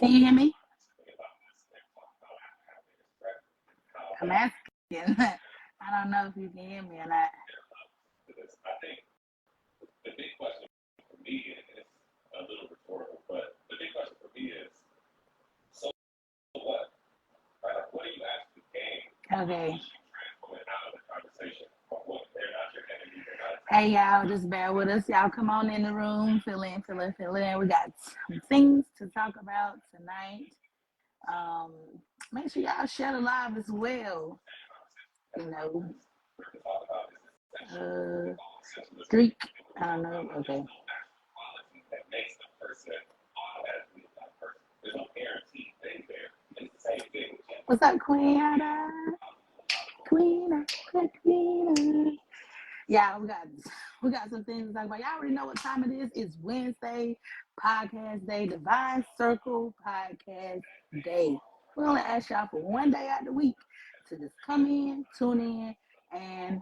Can you hear me? I'm asking. I don't know if you can hear me or not. Okay. Hey y'all, just bear with us. Y'all come on in the room, fill in, fill in, fill in. We got some things to talk about tonight. Um, Make sure y'all share the live as well. You know, streak. I don't know. Okay. What's up, Queen? Queen, Queen. Yeah, we got some things to talk about. Y'all already know what time it is. It's Wednesday, podcast day, Divine Circle podcast day. We only ask y'all for one day out of the week to just come in, tune in, and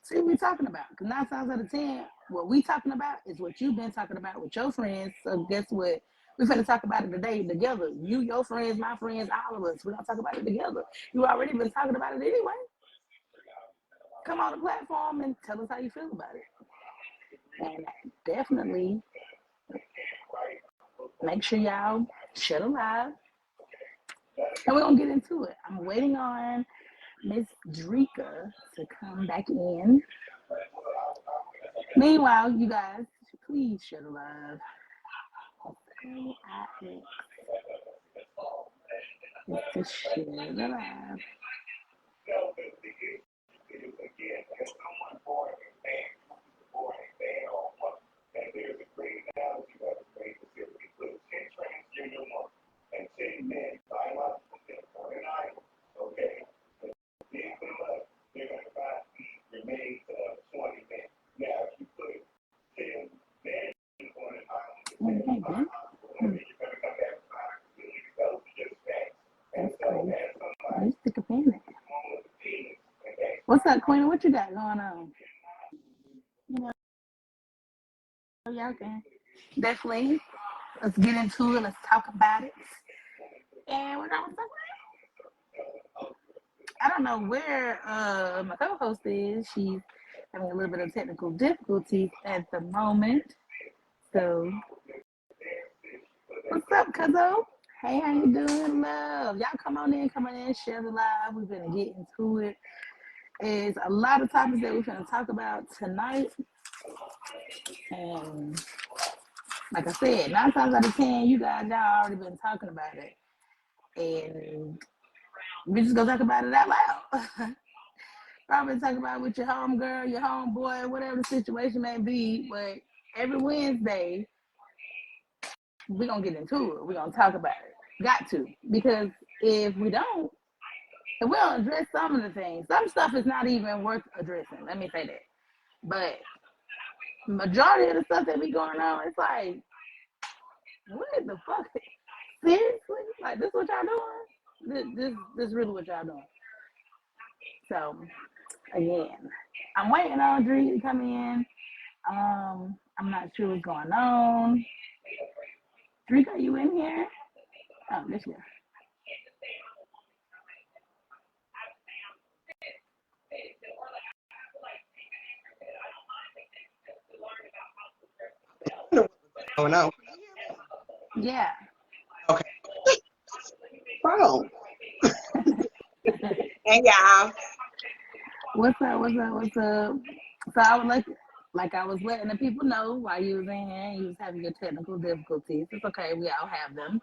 see what we're talking about. Because 9 times out of 10, what we talking about is what you've been talking about with your friends. So guess what? We're going to talk about it today together. You, your friends, my friends, all of us. We're going to talk about it together. You already been talking about it anyway. Come on the platform and tell us how you feel about it. And definitely make sure y'all share the live. And we're going to get into it. I'm waiting on Miss Drika to come back in. Meanwhile, you guys, please share the live. To share the live. What's up, Queen? What you got going on? You know, y'all can definitely let's get into it. Let's talk about it. And we're gonna talk about it. I don't know where my co-host is. She's having a little bit of technical difficulties at the moment. So, what's up, Cuzzo? Hey, how you doing, love? Y'all come on in, share the live. We're gonna get into it. There's a lot of topics that we're gonna talk about tonight. And like I said, 9 times out of 10, you guys, y'all already been talking about it. And we're just gonna talk about it out loud. Probably talk about it with your homegirl, your homeboy, whatever the situation may be. But every Wednesday, we're gonna get into it. We're gonna talk about it. Got to. Because if we don't address some of the things, some stuff is not even worth addressing. Let me say that. But majority of the stuff that be going on, it's like, what the fuck? Seriously? Like, this what y'all doing? This really what y'all doing. So, again, I'm waiting on Dree to come in. I'm not sure what's going on. Dree, are you in here? Oh, this year. Going on. Yeah. Okay. Phone. Hey y'all. What's up? So I would like I was letting the people know while you was in here and you was having your technical difficulties. It's okay, we all have them.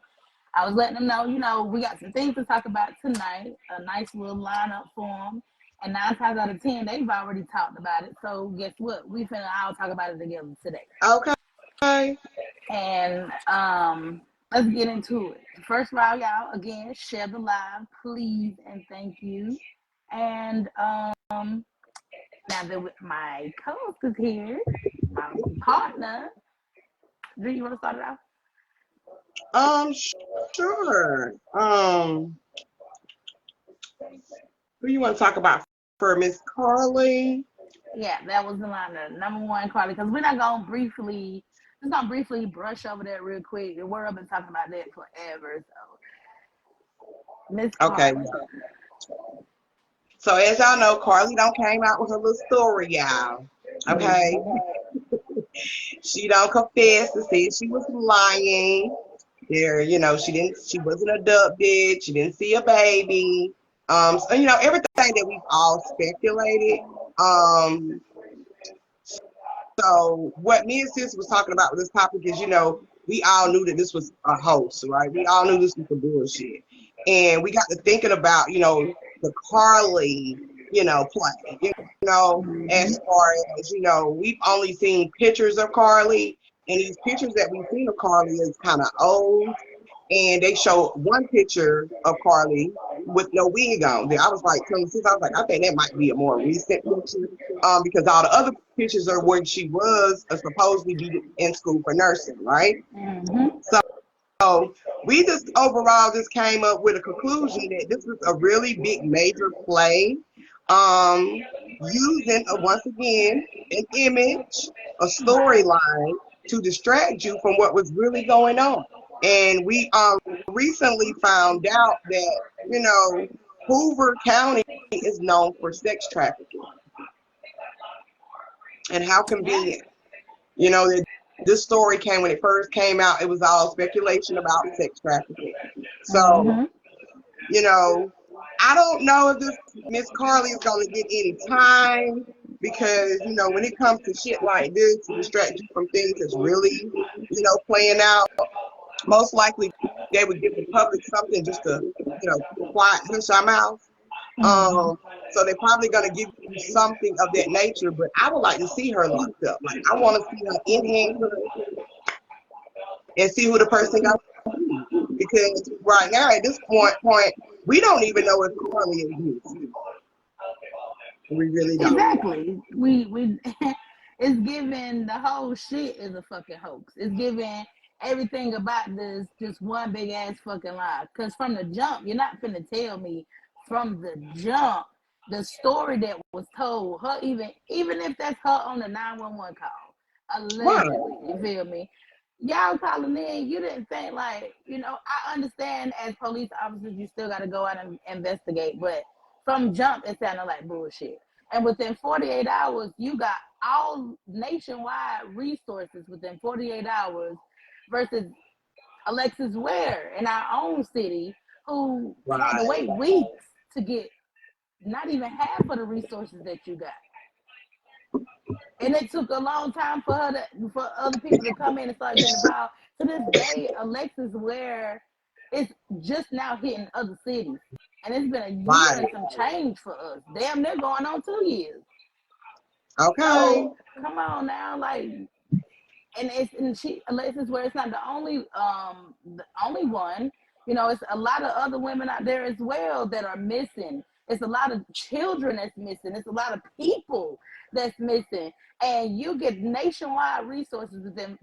I was letting them know, we got some things to talk about tonight, a nice little lineup for them. And 9 times out of 10, they've already talked about it. So guess what? We finna all talk about it together today. Okay. And let's get into it. First of all, y'all, again, share the live, please, and thank you. And now that my co-host is here, my partner, do you want to start it off? Sure. Who you want to talk about for Miss Carlee? Yeah, that was the line. Number one, Carlee, because we're not gonna briefly just gonna briefly brush over that real quick. The world been talking about that forever. So Miss Okay. Carlee. So as y'all know, Carlee don't came out with her little story, y'all. Okay. She don't confess and said she was lying. There, she wasn't adopted. She didn't see a baby. So, everything that we've all speculated. So what me and Sis was talking about with this topic is, we all knew that this was a hoax, right? We all knew this was a bullshit. And we got to thinking about, the Carlee, play, as far as, we've only seen pictures of Carlee, and these pictures that we've seen of Carlee is kind of old. And they showed one picture of Carlee with no wig on. Then I was like, I think that might be a more recent picture, because all the other pictures are when she was supposedly be in school for nursing, right? Mm-hmm. So we just overall just came up with a conclusion that this was a really big major play, using once again an image, a storyline to distract you from what was really going on. And we recently found out that, Hoover County is known for sex trafficking. And how convenient. That this story came when it first came out, it was all speculation about sex trafficking. So, I don't know if this Miss Carlee is going to get any time, because, when it comes to shit like this, to distract you from things that's really, playing out, most likely they would give the public something just to, quiet, hush our mouth. So they're probably going to give you something of that nature, but I would like to see her locked up. Like, I want to see her in handcuffs and see who the person got. Because right now, at this point, we don't even know if Carlee exists. We really don't. Exactly. We it's given, the whole shit is a fucking hoax. It's given everything about this just one big ass fucking lie. Cause from the jump, you're not finna tell me from the jump the story that was told her, even if that's her on the 911 call, allegedly. You feel me? Y'all calling in, you didn't think, like, I understand as police officers you still got to go out and investigate, but from jump it sounded like bullshit. And within 48 hours you got all nationwide resources within 48 hours versus Alexis Ware in our own city, who had to wait weeks to get not even half of the resources that you got. And it took a long time for other people to come in and start getting involved. To this day, Alexis Ware is just now hitting other cities. And it's been a year and some change for us. Damn, they're going on 2 years. Okay. So, come on now, like, Alexis Ware, it's not the only one. It's a lot of other women out there as well that are missing. It's a lot of children that's missing. It's a lot of people that's missing. And you get nationwide resources within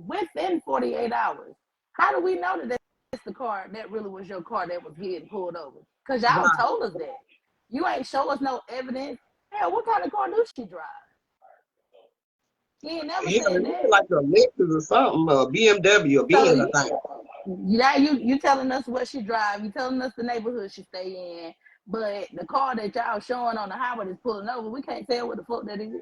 48 hours. How do we know that that's the car that really was your car that was getting pulled over? Because y'all told us that. You ain't show us no evidence. Hell, what kind of car does she drive? You ain't never said that. Like a Lexus or something, a BMW, a Benz, I think. Yeah, you telling us what she drive. You telling us the neighborhood she stay in. But the car that y'all showing on the highway is pulling over, we can't tell what the fuck that is.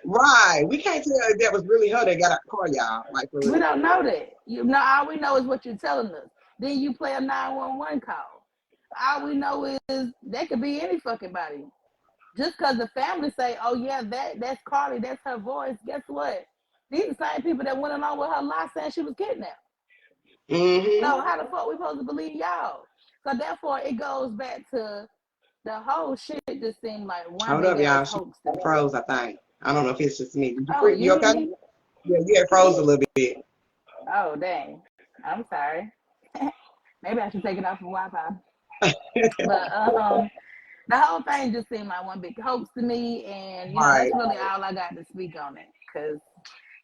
Right. We can't tell if that was really her that got out the car, y'all. Like, for real. We don't know that. All we know is what you're telling us. Then you play a 911 call. All we know is that could be any fucking body. Just because the family say, oh yeah, that's Carlee, that's her voice, guess what? These are the same people that went along with her lie saying she was kidnapped. Mm-hmm. So how the fuck we supposed to believe y'all? So therefore it goes back to the whole shit just seemed like one big ass hoax to me. Froze, I think. I don't know if it's just me. You okay? Yeah, you had froze a little bit. Oh dang. I'm sorry. Maybe I should take it off of Wi-Fi. But the whole thing just seemed like one big hoax to me, and that's really all I got to speak on it, because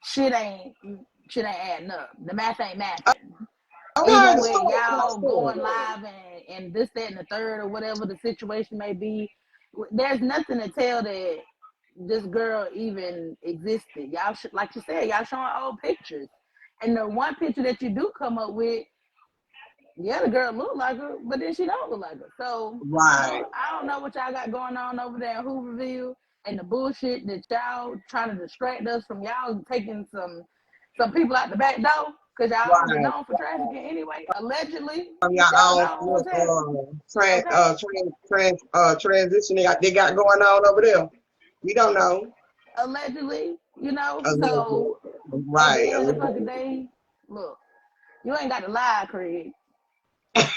shit ain't adding up. The math ain't matching. Even with y'all going live and this, that, and the third, or whatever the situation may be, there's nothing to tell that this girl even existed. Y'all, like you said, y'all showing old pictures, and the one picture that you do come up with, yeah, the girl look like her, but then she don't look like her. So Right. I don't know what y'all got going on over there in Hooverville and the bullshit that y'all trying to distract us from y'all taking some people out the back door because y'all already known for trafficking anyway. Allegedly, y'all know what's happening. Transition they got going on over there. We don't know. Allegedly, you know. Allegedly. So Right. At the end of the fucking day, look, you ain't got to lie, Craig.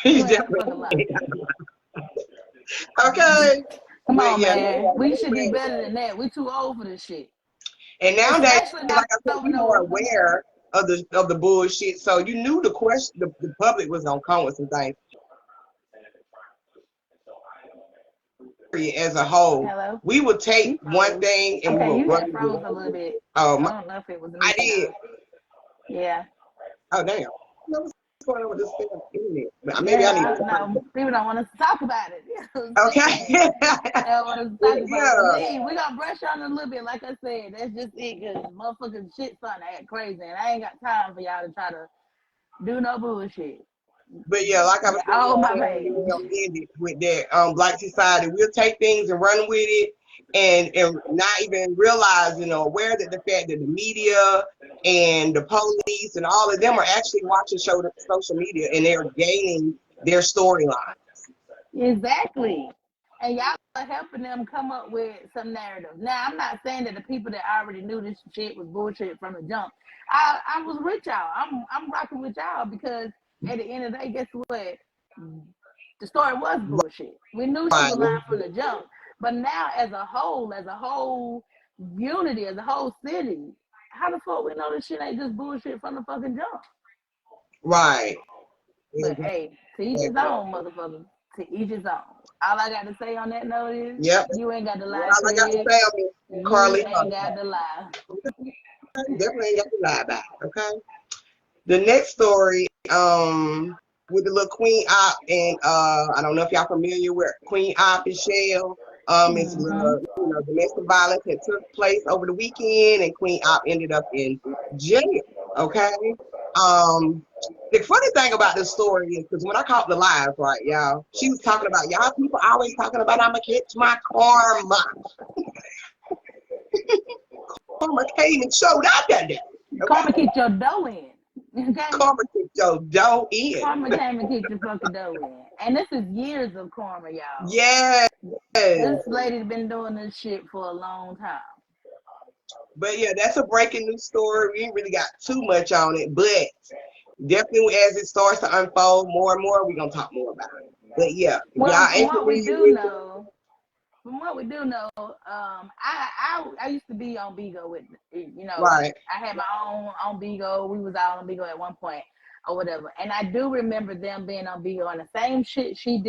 He's definitely. Okay. Come on, man. We should be better than that. We too old for this shit. And nowadays, like I said, we're more aware of the bullshit. So you knew the public was gonna come with some things. As a whole, hello? We would take one thing and we would run froze a little bit. Oh, I don't know if it was me. I did. Yeah. Oh damn. What's going on with this internet? Maybe I need to. No, people don't want us to talk about it. Okay. They don't want us to talk about it. We're gonna brush on it a little bit, like I said. That's just it, because motherfucking shit starting to act crazy, and I ain't got time for y'all to try to do no bullshit. But yeah, like I was saying, we'll end it with that Black society. We'll take things and run with it, and not even realizing or aware that the fact that the media and the police and all of them are actually watching social media, and they're gaining their storylines. Exactly. And y'all are helping them come up with some narrative. Now, I'm not saying that the people that already knew this shit was bullshit from the jump. I was with y'all. I'm rocking with y'all, because at the end of the day, guess what? The story was bullshit. We knew she was lying from the jump. But now, as a whole unity, as a whole city, how the fuck we know this shit ain't just bullshit from the fucking jump? Right. But hey, to each his own, motherfucker. To each his own. All I got to say on that note is, you ain't got to lie. All I got to say on me, Carlee. You ain't got to lie. Definitely ain't got to lie about it, okay? The next story, with the little Queen Op, and I don't know if y'all familiar with Queen Op and Chelle. It's domestic violence that took place over the weekend, and Queen Op ended up in jail. Okay. The funny thing about this story is, because when I caught the live, right, y'all, she was talking about, y'all people always talking about, I'ma catch my karma. Karma came and showed out that day. Okay? Karma kicked your dough in. Okay? Karma kicked your dough in. Karma came and kicked your fucking dough in. And this is years of karma, y'all. Yes. This lady's been doing this shit for a long time. But yeah, that's a breaking news story. We ain't really got too much on it, but definitely as it starts to unfold more and more, we're gonna talk more about it. But yeah, from what we do know, I used to be on Bigo with, right. I had my own on Bigo. We was all on Bigo at one point or whatever. And I do remember them being on Bigo, and the same shit she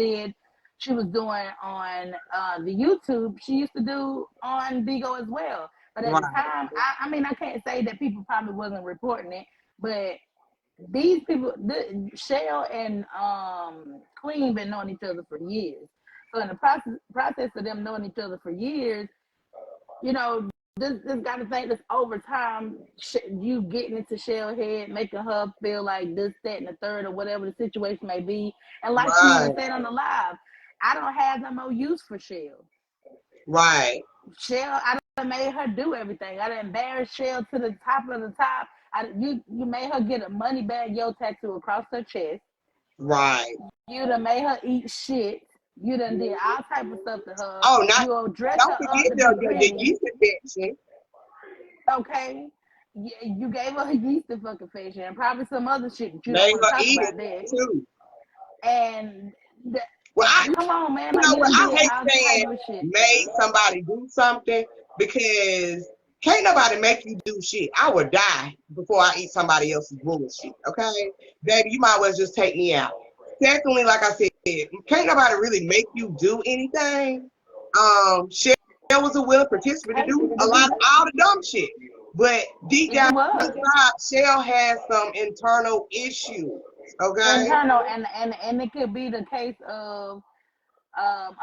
was doing on the YouTube, she used to do on Bigo as well. But at the time, I can't say that people probably wasn't reporting it, but these people, Chelle and Queen, been knowing each other for years. So in the process of them knowing each other for years, this got to think that over time, you getting into Chelle's head, making her feel like this, that, and the third, or whatever the situation may be. And like she even said on the live, I don't have no more use for Chelle. Right. Chelle, I done made her do everything. I done embarrassed Chelle to the top of the top. You made her get a money bag yo tattoo across her chest. Right. You done made her eat shit. You done did all type of stuff to her. Oh, you dressed her up the yeast infection. Okay. You gave her a yeast infection and probably some other shit that you made don't want to talk about that. Too. And come on, man. I hate saying made somebody do something, because can't nobody make you do shit. I would die before I eat somebody else's bullshit. Okay, baby, you might as well just take me out. Secondly, like I said, can't nobody really make you do anything. Chelle was a willing participant to do all the dumb shit, but deep down inside, Chelle has some internal issues. Okay, internal, and it could be the case of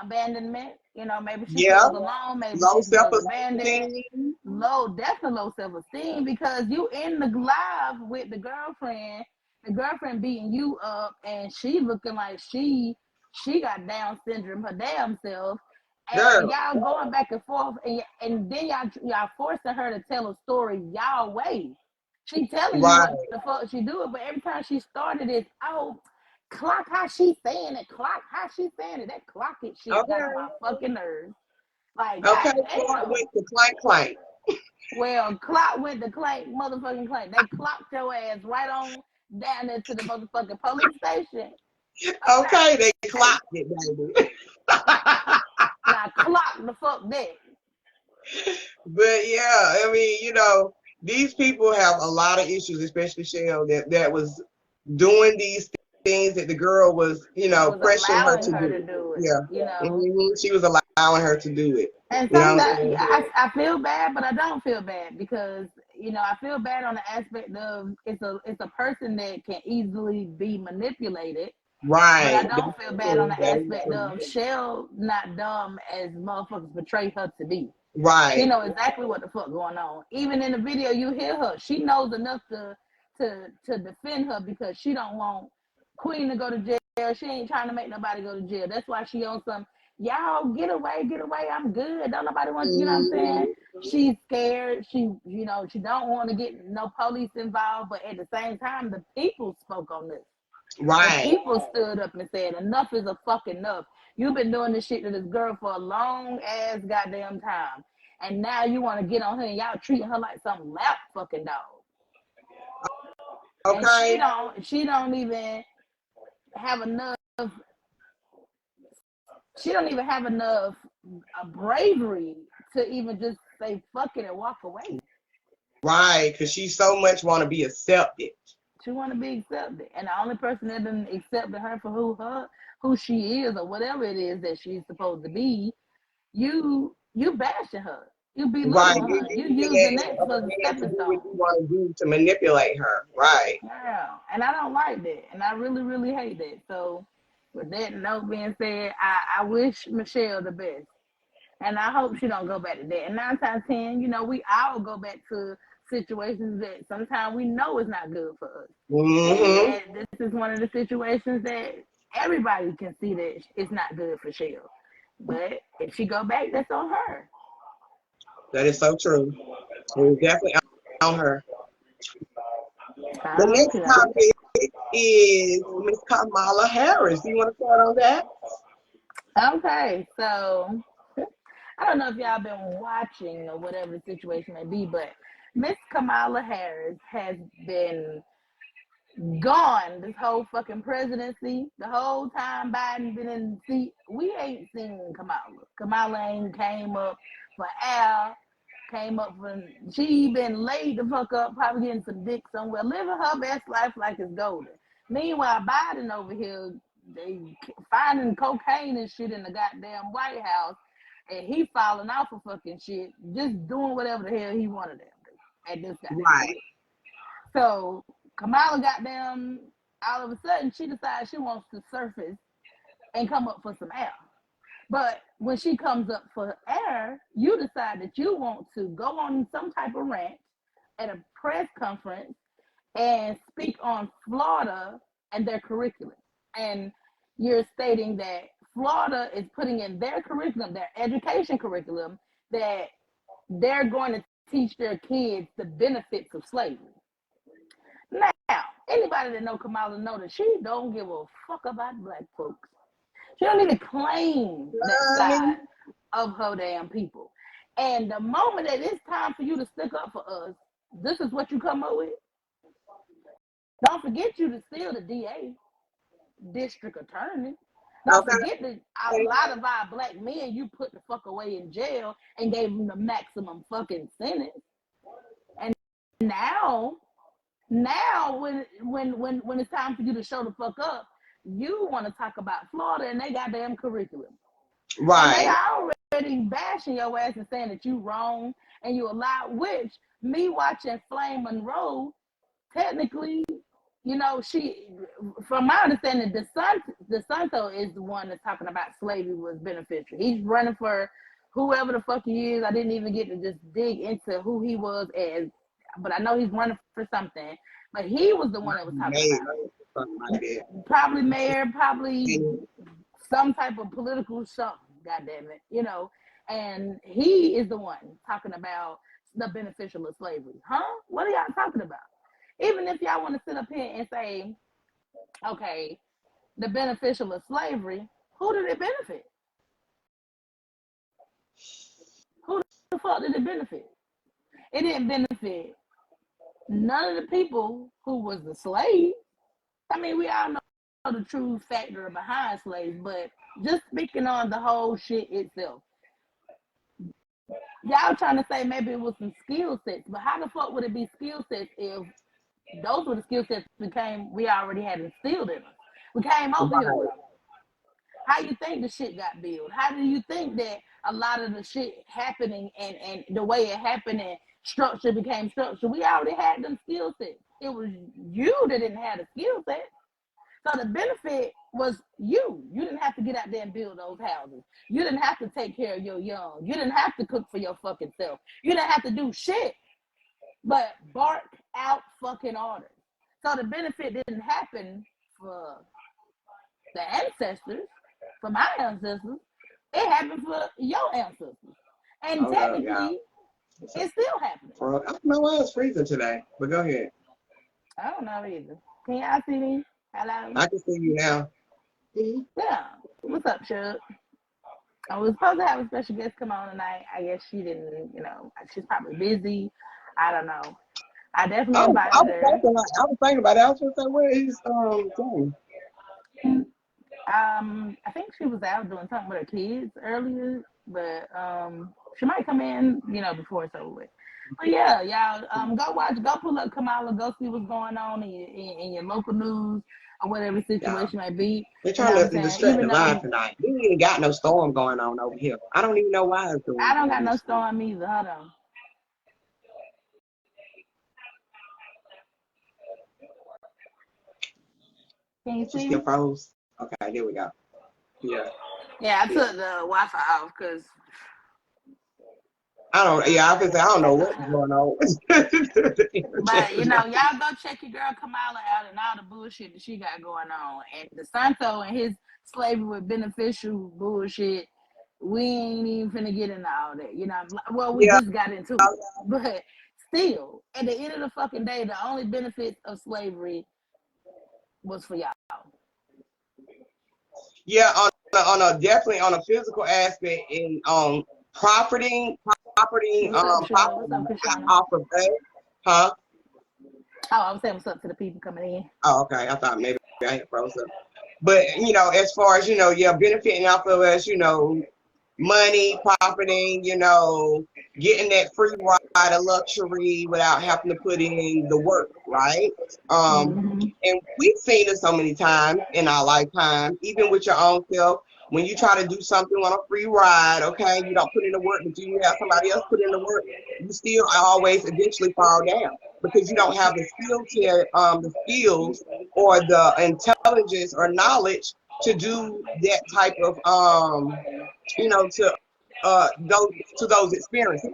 abandonment. You know, maybe she Yeah. feels alone. Maybe Low she feels abandoned. self-esteem. Definitely low self-esteem because you in the live with the girlfriend beating you up, and she looking like she got Down syndrome her damn self, and Girl. y'all going back and forth, and then y'all forcing her to tell a story y'all way. She telling you Right. what the fuck she doing, but every time she started it, clock how she saying it, clock how she saying it. That clock it shit got on Okay. my fucking nerves. Like, Okay. Clark goddamn. went to clank clank. Well, clock went to clank, motherfucking clank. They clocked your ass right on down there to the motherfucking police station. Okay, they clocked it, baby. Now clock the fuck that. But yeah, I mean, you know, these people have a lot of issues, especially Chelle, that was doing these things that the girl was, you know, Was pressuring her allowing to her to do. do it, Yeah. you know. She was allowing her to do it. And You know what I'm sometimes saying? I feel bad, but I don't feel bad because I feel bad on the aspect of it's a person that can easily be manipulated. But I Right. don't feel bad on True. the That is aspect true. of Chelle not dumb as motherfuckers portray her to be. She Right. know exactly what the fuck going on. Even in the video, you hear her. She knows enough to defend her because she don't want Queen to go to jail. She ain't trying to make nobody go to jail. That's why she on some y'all get away. I'm good. Don't nobody want you know what I'm saying. Mhm. She's scared. She don't want to get no police involved. But at the same time, the people spoke on this. The Right. people stood up and said, enough is a fucking enough. You've been doing this shit to this girl for a long ass goddamn time. And now you want to get on her and y'all treating her like some lap fucking dog. And Okay. she don't even have enough bravery to even just say fuck it and walk away. Right. Because she so much want to be accepted. She want to be accepted, and the only person that didn't accept her for who she is or whatever it is that she's supposed to be, you bashing her, you Right. belittling her, You're you using using that that as a for the man to stepping do what stone. you want to do to manipulate her. Right. Yeah, and I don't like that, and I really really hate that. So, with that note being said, I wish Michelle the best. And I hope she don't go back to that. And 9 times 10, we all go back to situations that sometimes we know is not good for us. Mm-hmm. And this is one of the situations that everybody can see that it's not good for Chelle. But if she go back, that's on her. That is so true. It was definitely on her. The next Okay. topic is Miss Kamala Harris. Do you want to start on that? Okay. So I don't know if y'all been watching or whatever the situation may be, but Miss Kamala Harris has been gone this whole fucking presidency. The whole time Biden been in the seat, we ain't seen Kamala. Kamala ain't came up for air, came up for, she been laid the fuck up, probably getting some dick somewhere, living her best life like it's golden. Meanwhile, Biden over here, they finding cocaine and shit in the goddamn White House, and he falling off of fucking shit, just doing whatever the hell he wanted to do at this goddamn Right. point. So Kamala goddamn, all of a sudden she decides she wants to surface and come up for some air. But when she comes up for air, you decide that you want to go on some type of rant at a press conference and speak on Florida and their curriculum. And you're stating that Florida is putting in their curriculum, their education curriculum, that they're going to teach their kids the benefits of slavery. Now, anybody that know Kamala know that she don't give a fuck about black folks. She don't even claim that side of her damn people. And the moment that it's time for you to stick up for us, this is what you come up with. Don't forget you to steal the DA, district attorney. Don't Okay. forget that a lot of our black men you put the fuck away in jail and gave them the maximum fucking sentence. And now when it's time for you to show the fuck up, you want to talk about Florida and they goddamn curriculum. And they Right. already bashing your ass and saying that you wrong and you allowed, which me watching Flame Monroe, technically, she, from my understanding, Santo is the one that's talking about slavery was beneficial. He's running for whoever the fuck he is. I didn't even get to just dig into who he was as, but I know he's running for something. But he was the one that was talking about it. Probably mayor, probably some type of political something. God damn it, you know. And he is the one talking about the beneficial of slavery. Huh? What are y'all talking about? Even if y'all want to sit up here and say, okay, the beneficial of slavery, who did it benefit? Who the fuck did it benefit? It didn't benefit none of the people who was the slaves. I mean, we all know the true factor behind slaves, but just speaking on the whole shit itself. Y'all trying to say maybe it was some skill sets, but how the fuck would it be skill sets if those were the skill sets we already had instilled in us? We came over here with them. How you think the shit got built? How do you think that a lot of the shit happening and the way it happened and structure became structure? We already had them skill sets. It was you that didn't have the skill set. So the benefit was you. You didn't have to get out there and build those houses. You didn't have to take care of your young. You didn't have to cook for your fucking self. You didn't have to do shit but bark out fucking orders. So the benefit didn't happen for the ancestors, for my ancestors. It happened for your ancestors. And technically, it's still happening. I don't know why it's freezing today, but go ahead. I don't know either. Can y'all see me? Hello? I can see you now. Yeah. What's up, Chuck? I was supposed to have a special guest come on tonight. I guess she didn't, you know, she's probably busy. I don't know. I definitely invited her. I was thinking about it. I was going to say, where is Jane? I think she was out doing something with her kids earlier, but she might come in, you know, before it's over with. But yeah, y'all, go pull up Kamala, go see what's going on in your local news or whatever situation might be. They're trying to distract the vibe tonight. We ain't got no storm going on over here. I don't even know why it's doing. I don't got no storm either. Hold on. Can you see? Still froze. Okay, there we go. Yeah. Yeah, I took the Wi-Fi off because I don't know what's going on. But you know, y'all go check your girl Kamala out and all the bullshit that she got going on. And DeSanto and his slavery with beneficial bullshit, we ain't even finna get into all that. You know, well, we just got into it. But still, at the end of the fucking day, the only benefits of slavery was for y'all. Yeah, definitely on a physical aspect and profiting off of that, huh? Oh, I was saying what's up to the people coming in. Oh, okay. I thought maybe I had froze up. But you know, as far as benefiting off of us, money, profiting, getting that free ride of luxury without having to put in the work, right? And we've seen it so many times in our lifetime, even with your own self. When you try to do something on a free ride, okay, you don't put in the work, but you have somebody else put in the work, you still always eventually fall down because you don't have the the skills or the intelligence or knowledge to do that type of go to those experiences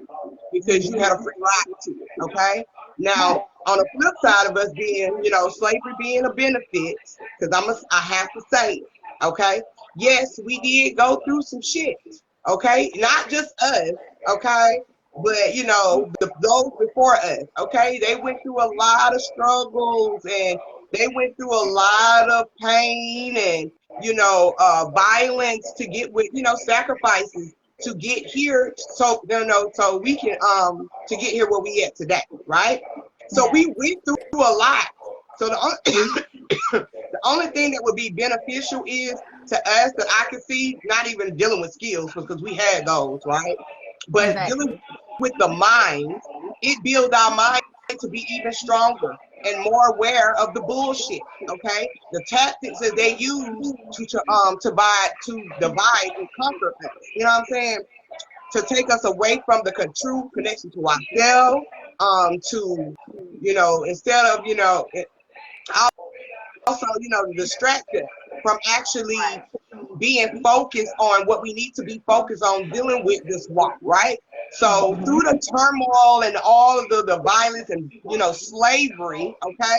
because you had a free ride to it. Okay. Now, on the flip side of us being, slavery being a benefit, because I have to say, okay, yes, we did go through some shit. Okay, not just us. Okay, but those before us. Okay, they went through a lot of struggles and they went through a lot of pain and violence to get with sacrifices to get here, so we can to get here where we at today, right? So we went through a lot. So the only thing that would be beneficial is to us that I can see, not even dealing with skills because we had those, right? But dealing with the mind, it builds our mind to be even stronger and more aware of the bullshit. Okay, the tactics that they use to divide and conquer us. You know what I'm saying? To take us away from the true connection to ourselves. Instead of also distract us from actually being focused on what we need to be focused on dealing with this walk, right? So through the turmoil and all of the violence and, you know, slavery, okay,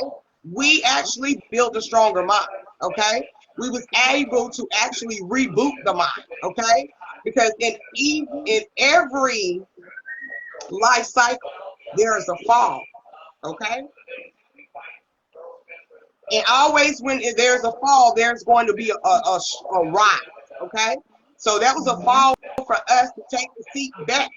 we actually built a stronger mind, okay? We was able to actually reboot the mind, okay? Because in every life cycle, there is a fall, okay? And always when there's a fall, there's going to be a rise, okay? So that was a fall for us to take the seat back,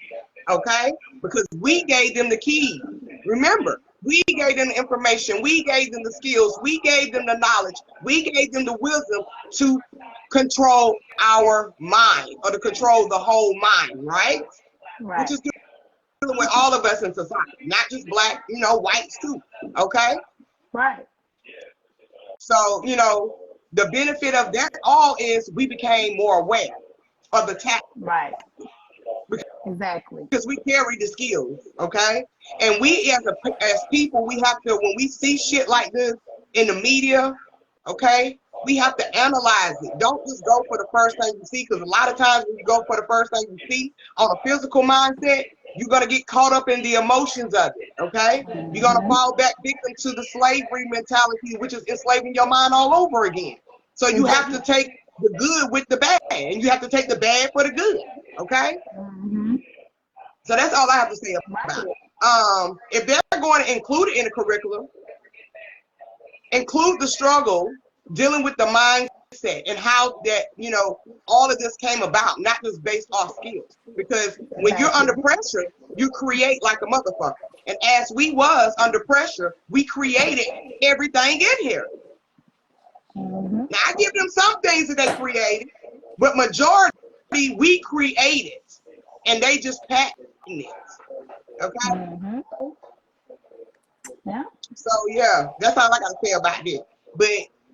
okay? Because we gave them the key. Remember, we gave them the information, we gave them the skills, we gave them the knowledge, we gave them the wisdom to control our mind or to control the whole mind, right? Which is dealing with all of us in society, not just black, you know, whites too, okay? Right. So, you know, the benefit of that all is we became more aware of the tactics. Right. Exactly. Because we carry the skills, okay? And we as people, we have to, when we see shit like this in the media, okay, we have to analyze it. Don't just go for the first thing you see, because a lot of times when you go for the first thing you see on a physical mindset, you're going to get caught up in the emotions of it, okay? You're going to fall back victim to the slavery mentality, which is enslaving your mind all over again. So you have to take the good with the bad, and you have to take the bad for the good, okay? So that's all I have to say about it. If they're going to include it in the curriculum, include the struggle dealing with the mindset and how that, you know, all of this came about, not just based off skills. Because when you're under pressure, you create like a motherfucker. And as we was under pressure, we created everything in here. Now I give them some things that they created, but majority we created, and they just patented it. Okay. Yeah. So yeah, that's all I gotta say about it. But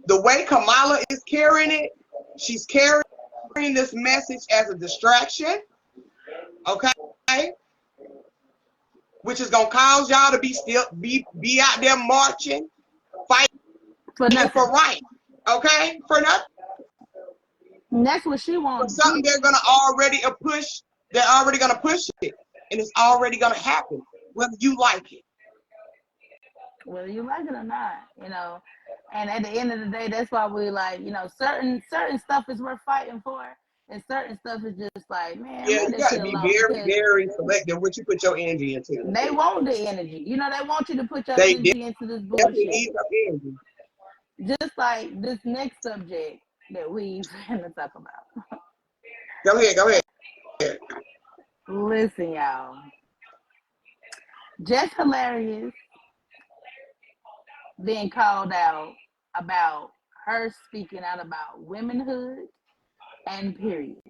the way Kamala is carrying it, she's carrying this message as a distraction, okay? Which is gonna cause y'all to be out there marching, fighting for right, okay? For nothing. And that's what she wants. For something they're gonna already push. They're already gonna push it, and it's already gonna happen, whether you like it. Whether you like it or not, you know. And at the end of the day, that's why we like, you know, certain stuff is worth fighting for, and certain stuff is just like, man, yeah, you gotta be very selective what you put your energy into. They want the energy, you know. They want you to put your energy into this bullshit. Need some energy. Just like this next subject that we're gonna talk about. Go ahead. Listen, y'all. Jess Hilarious being called out about her speaking out about womanhood and periods.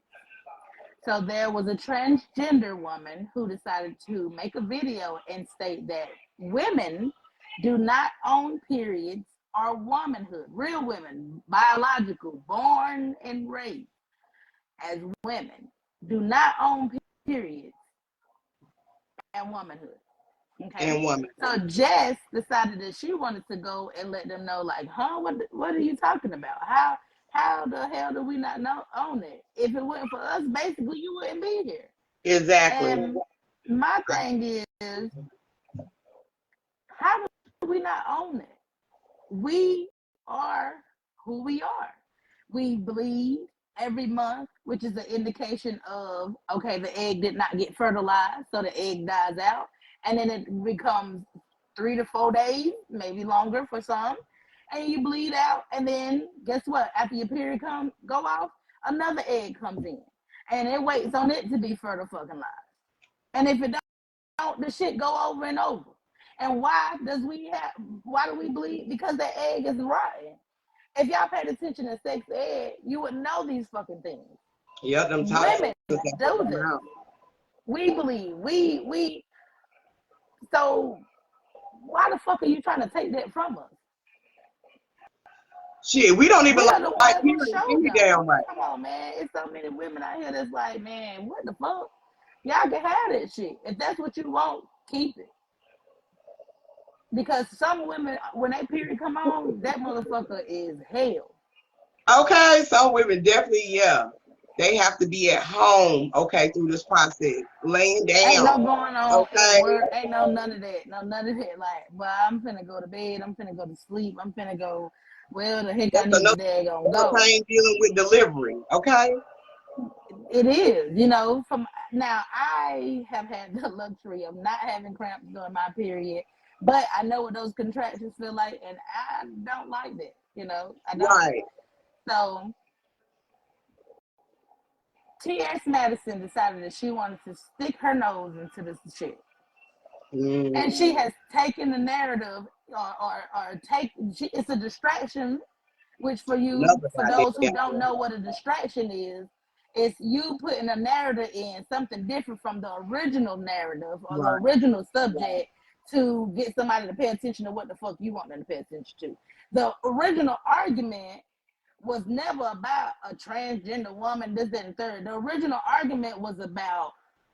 So there was a transgender woman who decided to make a video and state that women do not own periods or womanhood. Real women, biological, born and raised as women, do not own periods and womanhood. Okay. And woman. So Jess decided that she wanted to go and let them know, like, what are you talking about? How the hell do we not own it? If it wasn't for us, basically, you wouldn't be here. Exactly. And my thing is, how do we not own it? We are who we are. We bleed every month, which is an indication of, okay, the egg did not get fertilized, so the egg dies out. And then it becomes 3 to 4 days, maybe longer for some. And you bleed out. And then guess what? After your period go off, another egg comes in. And it waits on it to be fertilized. And if it don't, the shit go over and over. And why do we bleed? Because the egg is rotten. If y'all paid attention to sex ed, you would know these fucking things. Yeah, them women do this. We bleed. We So why the fuck are you trying to take that from us? Shit, we don't even like period any damn way. Come on, man. It's so many women out here that's like, man, what the fuck? Y'all can have that shit. If that's what you want, keep it. Because some women, when that period come on, that motherfucker is hell. Okay, some women definitely, yeah. They have to be at home, okay, through this process, laying Ain't no down, going on at okay? work. Ain't no none of that. No none of that. Like, well, I'm finna go to bed. I'm finna go to sleep. I'm finna go. Well, the heck I That's need to another daggone go. pain dealing with delivery, okay? It is, you know. From now, I have had the luxury of not having cramps during my period, but I know what those contractions feel like, and I don't like that. You know, I don't. Right. So T.S. Madison decided that she wanted to stick her nose into this shit. And she has taken the narrative or take, it's a distraction, which for you, Another for goddamn those who don't know what a distraction is, it's you putting a narrative in something different from the original narrative or the right. original subject to get somebody to pay attention to what the fuck you want them to pay attention to. The original argument was never about a transgender woman, this, that, and third. The original argument was about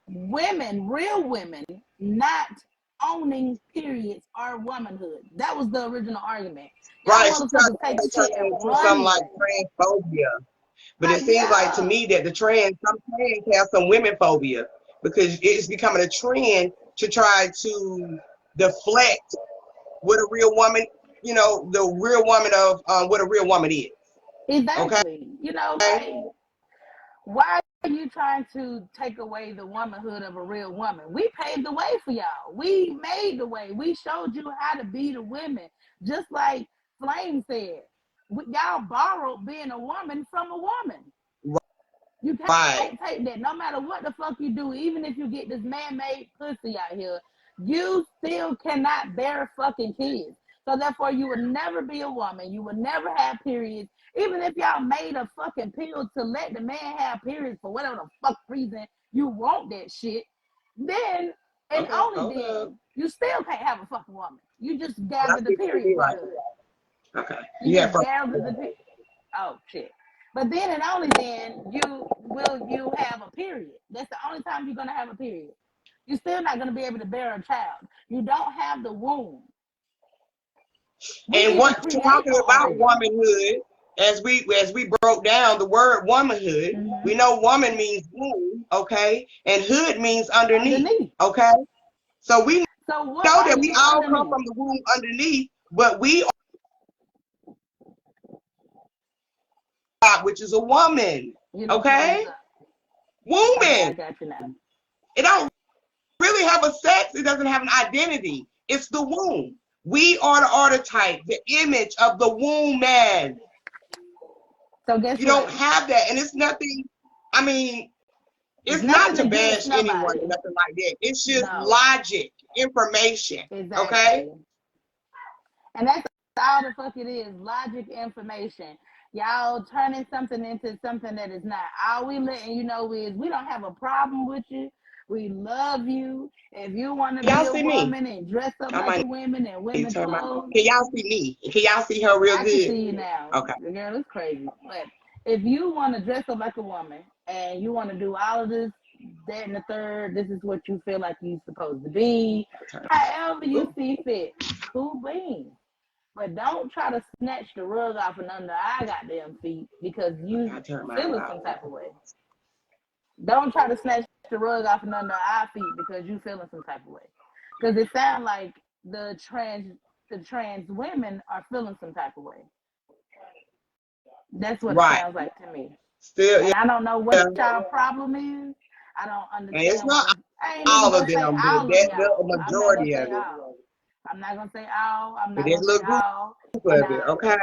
women, real women, not owning periods or womanhood. That was the original argument. Y'all Right. She tried motherfuckers take to turn shit it and into something run like with it. transphobia. But it Like, seems like to yeah, me that some trans have some women phobia because it's becoming a trend to try to deflect what a real woman, the real woman of what a real woman is. Okay? exactly. You know, like, why are you trying to take away the womanhood of a real woman? We paved the way for y'all. We made the way. We showed you how to be the women. Just like Flame said, y'all borrowed being a woman from a woman. You Right. can't take that. No matter what the fuck you do, even if you get this man-made pussy out here, you still cannot bear fucking kids. So therefore, you would never be a woman. You would never have periods. Even if y'all made a fucking pill to let the man have periods for whatever the fuck reason you want that shit, then and Okay. only Hold up. then you still can't have a fucking woman. You just But I gather the think you period be right. blood. Okay. You You have just gather the period. Oh shit. But then and only then you have a period. That's the only time you're gonna have a period. You're still not gonna be able to bear a child. You don't have the womb. We And didn't what create talking an about organ. womanhood, as we broke down the word womanhood, we know woman means womb, okay, and hood means underneath, Underneath. okay. So we So what know are that we you all come underneath? from the womb underneath, but we are, which is a woman, You know okay, what's up. Okay, I woman. got you now. It don't really have a sex. It doesn't have an identity. It's the womb. We are the archetype, the image of the womb man. So guess You don't what? have that, and it's nothing. I mean, It's it's not nothing to against bash anyone or nobody. nothing like that. It's just No. logic, information. Okay? Exactly. And that's all the fuck it is. Logic, information. Y'all turning something into something that is not. All we letting you know is we don't have a problem with you. We love you. If you want to be Y'all a see me? woman and dress up I like might a woman and need to women turn my. clothes, Can y'all see me? Can y'all see her real I can good? see you now. Okay. The girl is crazy. But if you want to dress up like a woman and you want to do all of this, that, and the third, this is what you feel like you're supposed to be. However you Ooh, see fit, cool beans. But don't try to snatch the rug off and under our goddamn feet because you I turned mine feeling out. some type of way. Don't try to snatch the rug off and under our feet because you feeling some type of way. Because it sounds like the trans women are feeling some type of way. That's what it Right. sounds like to me. Still, And I don't know what yeah. y'all problem is. I don't And it's understand not why. I ain't even all of gonna say them, but all of that the y'all. I'm not gonna majority of say it. all. I'm not gonna say all. I'm But not that gonna say little group all. And of it, okay?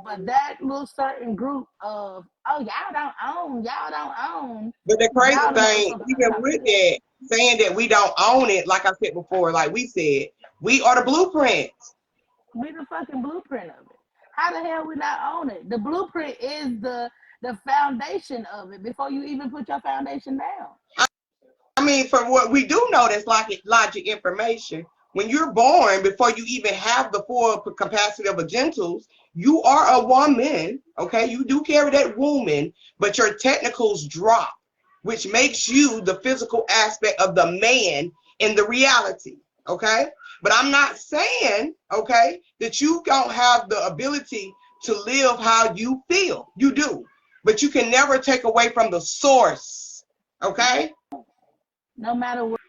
but that little certain group of y'all don't own. But the crazy Y'all the thing, motherfuckers I'm even talking with to. that, saying that we don't own it, like I said before, like we said, we are the blueprint. We the fucking blueprint of it. How the hell we not own it? The blueprint is the foundation of it before you even put your foundation down. I mean, from what we do know, that's like logic information. When you're born, before you even have the full capacity of a genitals, you are a woman, okay? You do carry that woman, but your technicals drop, which makes you the physical aspect of the man in the reality, okay? But I'm not saying, okay, that you don't have the ability to live how you feel. You do. But you can never take away from the source. Okay? No matter what.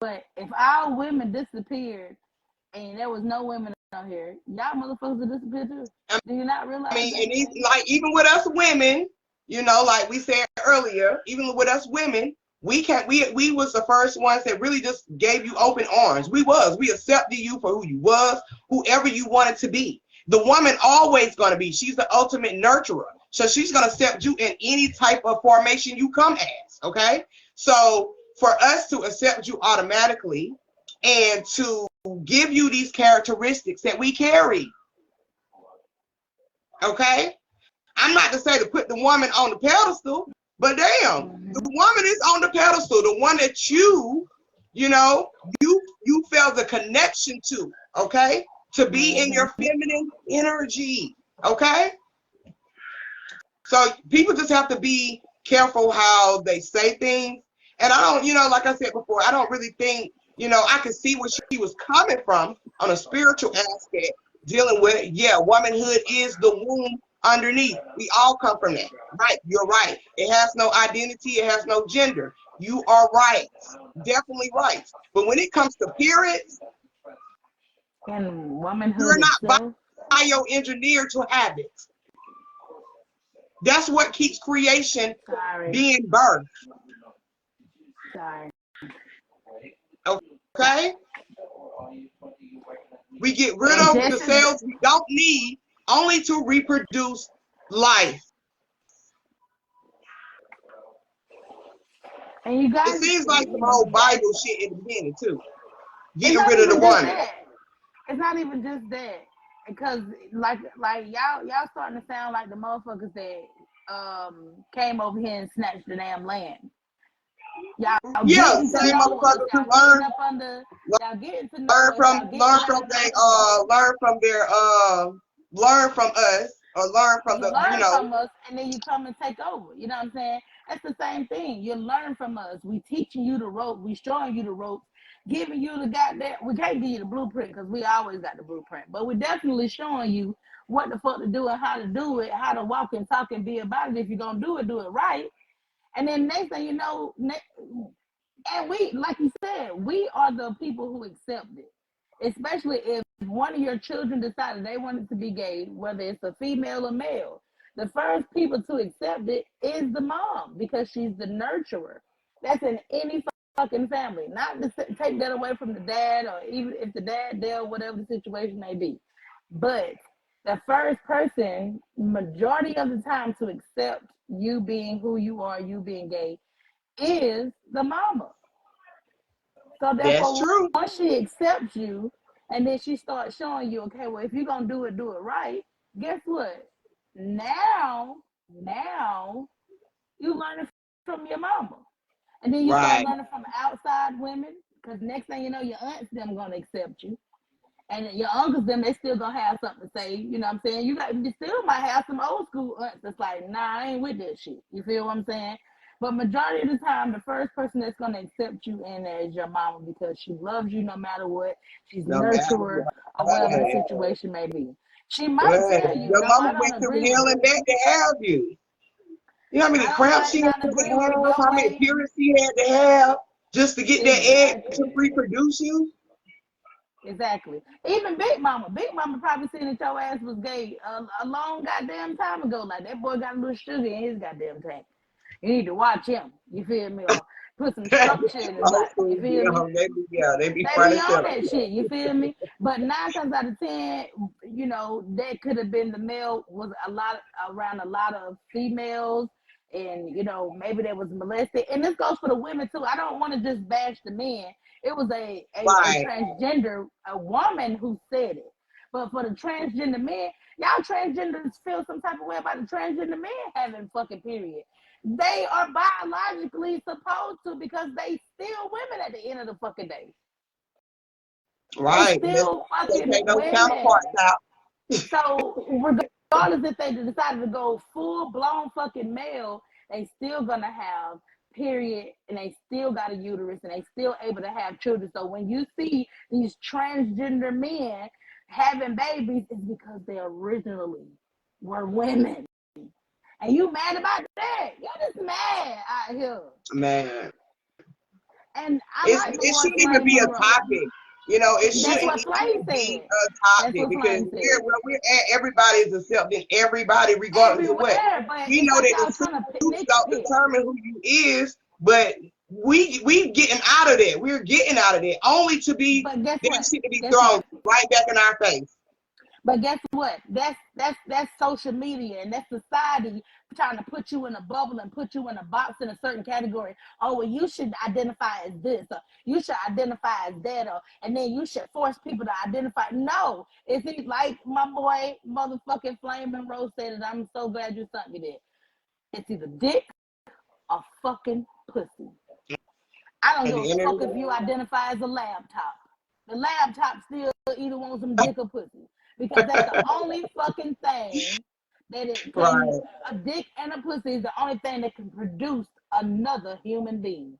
But if all women disappeared and there was no women out here, y'all motherfuckers would disappear too. Do you not realize I mean, that? and even with us women, you know, like we said earlier, even with us women, we was the first ones that really just gave you open arms. We accepted you for who you was, whoever you wanted to be. The woman always going to be, she's the ultimate nurturer. So she's going to accept you in any type of formation you come as, okay? So for us to accept you automatically and to give you these characteristics that we carry, okay? I'm not to say to put the woman on the pedestal, but damn, the woman is on the pedestal, the one that you know, you felt the connection to, okay? To be in your feminine energy, okay? So people just have to be careful how they say things. And I don't, you know, like I said before, I don't really think, you know, I can see where she was coming from on a spiritual aspect, dealing with, yeah, womanhood is the womb underneath. We all come from that. Right, you're right. It has no identity, it has no gender. You are right. Definitely right. But when it comes to periods, And womanhood you're not itself. bioengineered to have it. That's what keeps creation being birthed. Sorry. Okay? We get rid of the cells we don't need only to reproduce life. And you guys, it seems like some old Bible shit in the beginning too. Getting rid of the woman. It's not even just that. Because like y'all starting to sound like the motherfuckers that came over here and snatched the damn land. Y'all same motherfuckers who learn from us or learn from the from us, and then you come and take over. You know what I'm saying? That's the same thing. You learn from us. We teaching you the rope. We showing you the ropes. Giving you the goddamn, we can't give you the blueprint because we always got the blueprint, but we're definitely showing you what the fuck to do and how to do it, how to walk and talk and be about it. If you're gonna do it right. And then next thing you know, and we, like you said, we are the people who accept it. Especially if one of your children decided they wanted to be gay, whether it's a female or male, the first people to accept it is the mom because she's the nurturer. That's in any fucking family. Not to take that away from the dad, or even if the dad dealt, whatever the situation may be. But the first person, majority of the time, to accept you being who you are, you being gay, is the mama. So therefore, that's true. Once she accepts you, and then she starts showing you, okay, well, if you're gonna do it right. Guess what? Now you learn it from your mama. And then you start learning from outside women, because next thing you know, your aunts them gonna accept you, and your uncles them they still gonna have something to say. You know what I'm saying? You still might have some old school aunts that's like, nah, I ain't with that shit. You feel what I'm saying? But majority of the time, the first person that's gonna accept you in there is your mama because she loves you no matter what. She's a nurturer or whatever the situation may be. She might tell you, your mama went through hell and back to have you. You know how many cramps she had to have, how many periods she had to have just to get that egg to reproduce you? Exactly. Even Big Mama probably seen that your ass was gay a long goddamn time ago. Like, that boy got a little sugar in his goddamn tank. You need to watch him. You feel me? Or put some structure in his life. You feel me? They be on that shit. You feel me? But 9 times out of 10, you know, that could have been the male was around a lot of females. And, you know, maybe they was molested. And this goes for the women, too. I don't want to just bash the men. It was a transgender, a woman who said it. But for the transgender men, y'all transgenders feel some type of way about the transgender men having fucking period. They are biologically supposed to because they still women at the end of the fucking day. Right. They still fucking women. So regardless if they decided to go full blown fucking male, they still gonna have period, and they still got a uterus, and they still able to have children. So when you see these transgender men having babies, it's because they originally were women. And you mad about that? You're just mad out here. Man. And It shouldn't even be a topic. You know, it shouldn't even be a topic because where we're at, everybody is accepting everybody regardless of what. We know that the truth don't determine who you is, but we getting out of that. We're getting out of that only to be that shit to be thrown right back in our face. But guess what? That's social media, and that's society trying to put you in a bubble and put you in a box in a certain category. Oh, well, you should identify as this, or you should identify as that, and then you should force people to identify. No, it's like my boy motherfucking Flamin' Rose said, and I'm so glad you sent me that. It's either dick or fucking pussy. I don't give a fuck if you identify as a laptop. The laptop still either wants some dick or pussy. Because that's the only fucking thing that it can, a dick and a pussy is the only thing that can produce another human being.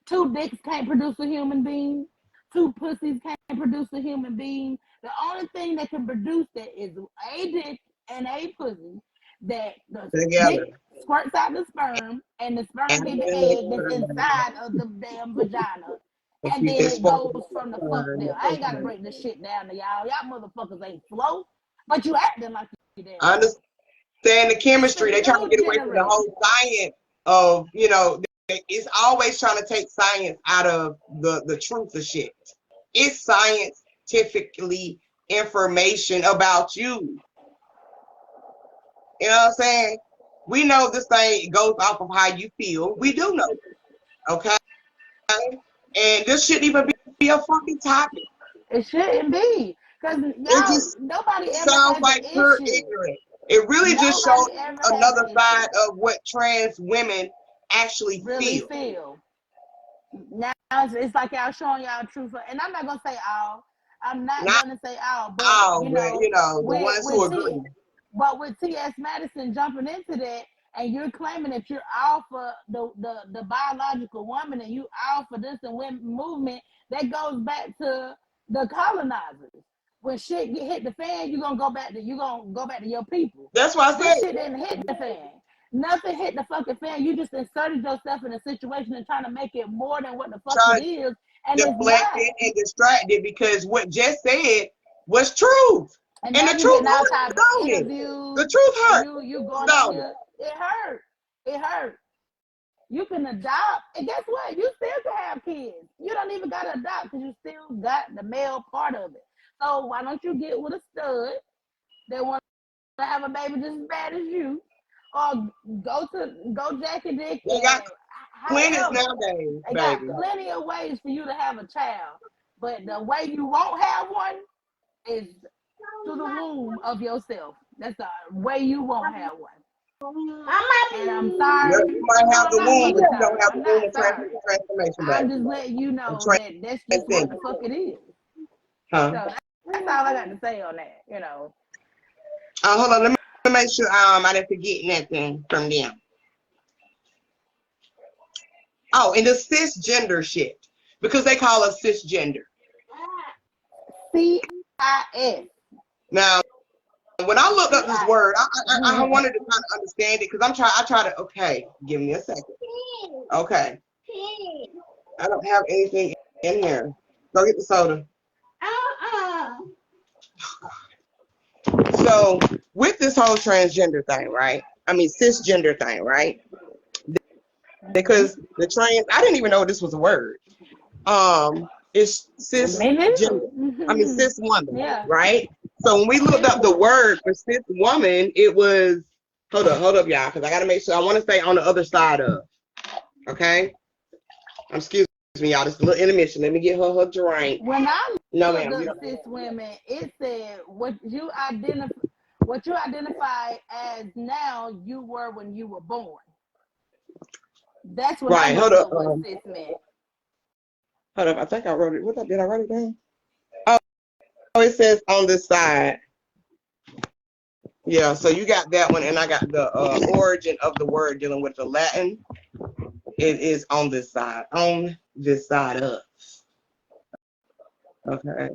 2 dicks can't produce a human being. 2 pussies can't produce a human being. The only thing that can produce that is a dick and a pussy that the dick squirts out the sperm and the sperm is the egg that's inside of the damn vagina. And then it goes from the fuck there. I ain't gotta break this shit down to y'all. Y'all motherfuckers ain't slow, but you acting like you damn. I understand the chemistry. They trying to get away from the whole science of, you know, it's always trying to take science out of the truth of shit. It's scientifically information about you. You know what I'm saying? We know this thing goes off of how you feel. We do know that. Okay? And this shouldn't even be a fucking topic. It shouldn't be. Because nobody ever sounds has like an pure issue. ignorant. It really just shows another side of what trans women actually feel. Now it's like y'all showing y'all truth. And I'm not going to say all. I'm not going to say all. But, you know, the ones who agree. But with T.S. Madison jumping into that, and you're claiming that you're all for the biological woman and you all for this and women movement, that goes back to the colonizers. When shit hit the fan, you're gonna go back to your people. That's why I said this shit didn't hit the fan. Nothing hit the fucking fan. You just inserted yourself in a situation and trying to make it more than what the fuck it is. And deflected and distracted because what Jess said was truth. And the truth hurt. The truth hurt. You going on here. It hurt. It hurt. You can adopt, and guess what? You still can have kids. You don't even got to adopt because you still got the male part of it. So why don't you get with a stud that wants to have a baby just as bad as you, or go Jack and Dick? They got plenty nowadays. They got plenty of ways for you to have a child, but the way you won't have one is through the womb of yourself. That's the way you won't have one. And I'm sorry. You might have the womb, but you don't have the womb of transformation. I'm just letting you know that that's just what the fuck it is. So that's all I got to say on that, you know. Hold on, let me make sure I didn't forget nothing from them. Oh, and the cisgender shit. Because they call us cisgender. CIS. Now, when I looked up this word, I wanted to kind of understand it because I try to, okay, give me a second. Okay. I don't have anything in here. Go get the soda. So, with this whole transgender thing, right? I mean, cisgender thing, right? Because the trans, I didn't even know this was a word. It's cisgender. I mean, cis woman, right? So when we looked up the word for cis woman, it was, hold up, y'all, because I got to make sure, I want to stay on the other side of, okay? Excuse me, y'all, just a little intermission. Let me get her drink. When I looked up cis women, it said what you identify as now, you were when you were born. That's what I hold up. What cis meant. Hold up, I think I wrote it. Did I write it down? Oh, it says on this side. Yeah, so you got that one, and I got the origin of the word dealing with the Latin. It is on this side. On this side up. Okay.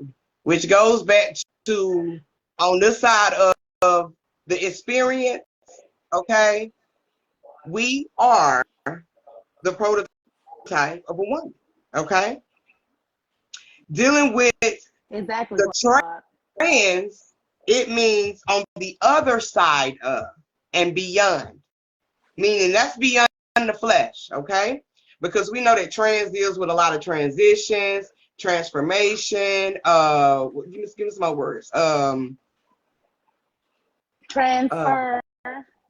Which goes back to on this side of the experience, okay, we are the prototype of a woman, okay? Dealing with Exactly. the trans, it means on the other side of and beyond, meaning that's beyond the flesh, okay? Because we know that trans deals with a lot of transitions, transformation, give me some more words. Transfer,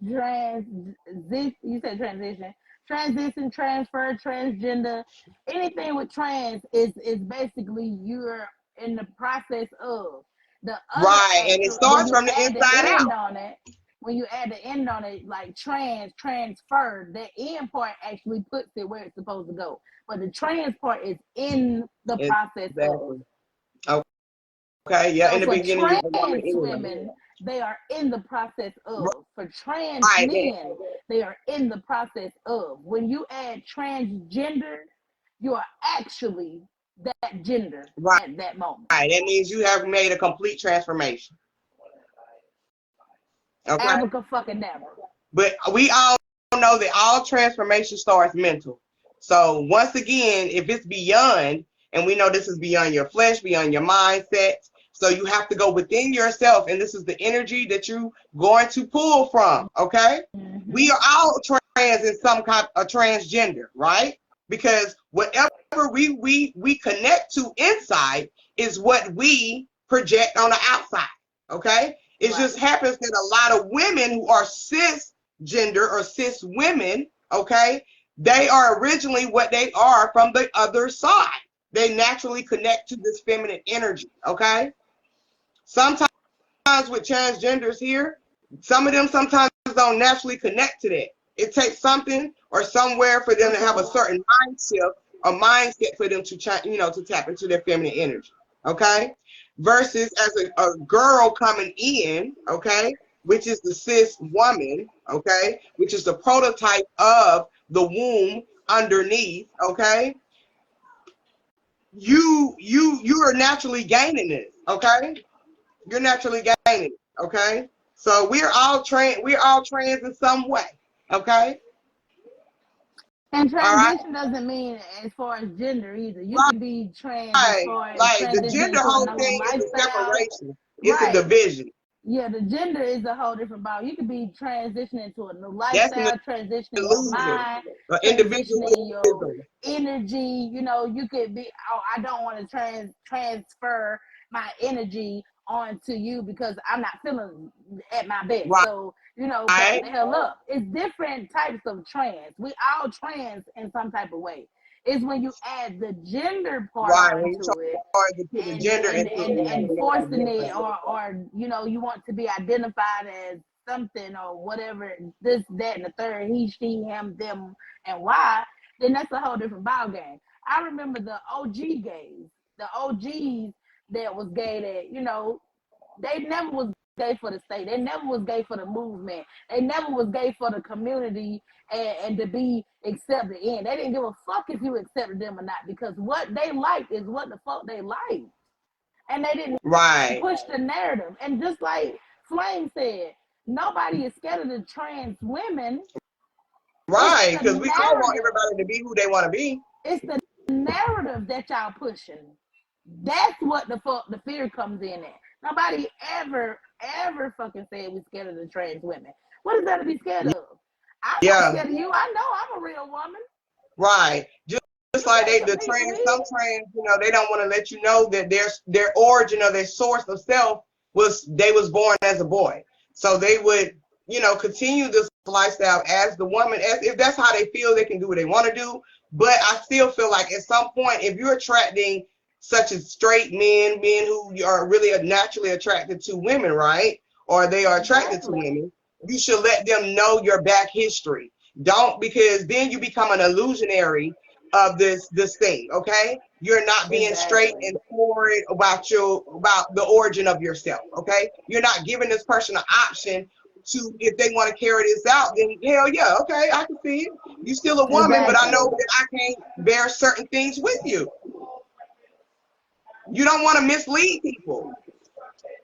you said transition, transfer, transgender, anything with trans is basically you're in the process of. The other right, and it when starts you from the add the inside end out. on it, when you add the end on it, like transfer, that end part actually puts it where it's supposed to go. But the trans part is in the process Exactly. of. Okay, yeah, So in the for beginning, you're a woman trans anyway. women, they are in the process of. For trans Right, men, they are in the process of. When you add transgender, you are actually that gender right, at that moment. right. That means you have made a complete transformation. Okay. Abracadabra fucking never. But we all know that all transformation starts mental. So once again, if it's beyond, and we know this is beyond your flesh, beyond your mindset, so you have to go within yourself, and this is the energy that you're going to pull from, okay? Mm-hmm. We are all trans in some kind of transgender, right? Because whatever we connect to inside is what we project on the outside, okay? It just happens that a lot of women who are cisgender or cis women, okay, they are originally what they are from the other side. They naturally connect to this feminine energy, okay? Sometimes with transgenders here, some of them sometimes don't naturally connect to that. It takes something or somewhere for them to have a certain mindset for them to, to tap into their feminine energy, okay? Versus as a girl coming in, okay, which is the cis woman, okay, which is the prototype of the womb underneath, okay, you are naturally gaining it, okay? You're naturally gaining it, okay? So we're all trans in some way, okay? And transition doesn't mean as far as gender either. You can be trans as far as like the transitioning gender to whole another thing is a lifestyle. separation. It's a division. Yeah, the gender is a whole different ball. You could be transitioning to a new lifestyle, transitioning your mind, transitioning your energy. You know, you could be, oh, I don't want to transfer my energy onto you because I'm not feeling at my best. Right. So, you know, back the hell up. It's different types of trans. We all trans in some type of way. It's when you add the gender part onto it and forcing it or you know, you want to be identified as something or whatever, this, that, and the third, he, she, him, them, and why, then that's a whole different ball game. I remember the OG gays, the OGs that was gay that, you know, they never was gay for the state. They never was gay for the movement. They never was gay for the community and to be accepted in. They didn't give a fuck if you accepted them or not because what they liked is what the fuck they liked. And they didn't push the narrative. And just like Flame said, nobody is scared of the trans women. Right, because we all want everybody to be who they want to be. It's the narrative that y'all pushing. That's what the fear comes in at. Nobody ever fucking said we scared of the trans women. What is that to be scared of? I'm not scared of you. I know I'm a real woman. Right. Just like some trans, you know, they don't want to let you know that their origin or their source of self was born as a boy. So they would, you know, continue this lifestyle as the woman, as if that's how they feel, they can do what they want to do. But I still feel like at some point, if you're attracting such as straight men who are really naturally attracted to women, right? Or they are attracted to women, you should let them know your back history. Don't, because then you become an illusionary of this thing, okay? You're not being straight and forward about the origin of yourself, okay? You're not giving this person an option to, if they want to carry this out, then hell yeah, okay, I can see it. You're still a woman, but I know that I can't bear certain things with you. You don't want to mislead people.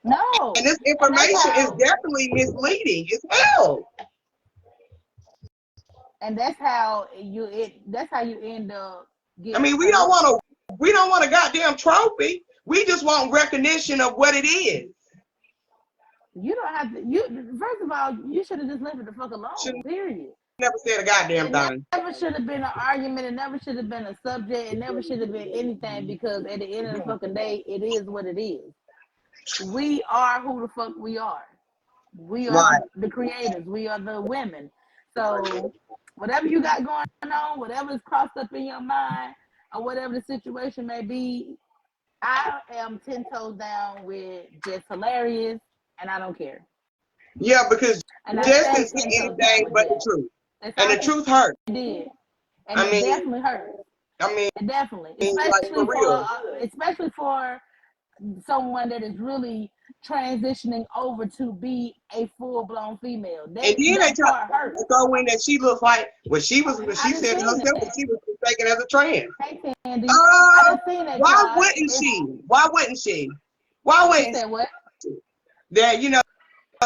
No. And this And information is definitely misleading as hell. And that's how you end up I getting mean, we hurt. don't want a goddamn trophy. We just want recognition of what it is. You don't have to. First of all, you should have just left it the fuck alone. Shouldn't Period. never said a goddamn thing. It never should have been an argument. It never should have been a subject. It never should have been anything because at the end of the fucking day, it is what it is. We are who the fuck we are. We are the creators. We are the women. So whatever you got going on, whatever is crossed up in your mind, or whatever the situation may be, I am 10 toes down with Jess Hilarious, and I don't care. Yeah, because Jess didn't say anything but the truth. And the truth hurt. It did. And it definitely hurt. I mean, it definitely. Especially for someone that is really transitioning over to be a full-blown female. And then they try to throw in that she looks like she said herself that she was mistaken as a trans. Hey, Candy. Why wouldn't she? Why wouldn't she? Why wouldn't she? What? That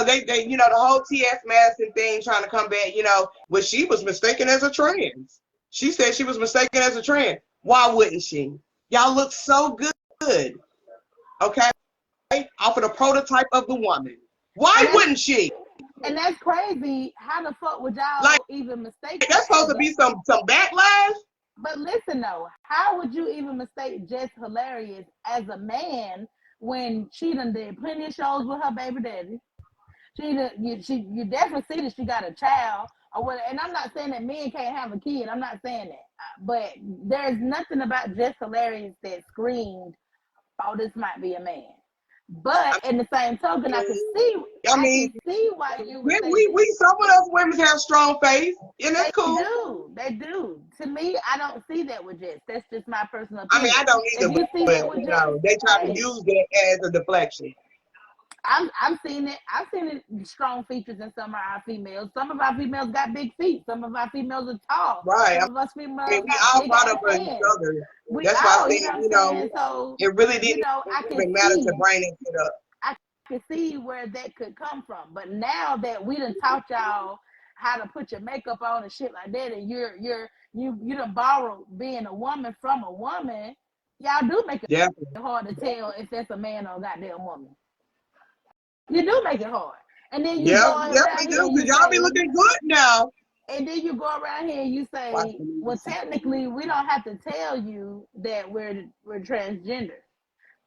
they the whole T.S. Madison thing trying to come back, she was mistaken as a trans. She said she was mistaken as a trans. Why wouldn't she? Y'all look so good. Okay? Off of the prototype of the woman. Why wouldn't she? And that's crazy. How the fuck would y'all even mistake that's supposed to be some backlash? But listen though, how would you even mistake Jess Hilarious as a man when she done did plenty of shows with her baby daddy? You definitely see that she got a child or what. And I'm not saying that men can't have a kid. I'm not saying that. But there's nothing about Jess Hilarious that screamed, "Oh, this might be a man." But in the same token, I can see why you. We some of those women have strong faith, and that's cool. They do. To me, I don't see that with Jess. That's just my personal opinion. I don't either. But they try to use that as a deflection. I've seen it. I've seen it strong features in some of our females. Some of our females got big feet. Some of our females are tall. Right. Some of us females we all thought of each other. That's why I think, so, it really didn't even matter to bring it up. I can see where that could come from. But now that we done taught y'all how to put your makeup on and shit like that, and you done borrowed being a woman from a woman, y'all do make it hard to tell if that's a man or a goddamn woman. You do make it hard. And then you go around we do, because y'all be looking good now. And then you go around here and you say, well, technically, we don't have to tell you that we're transgender.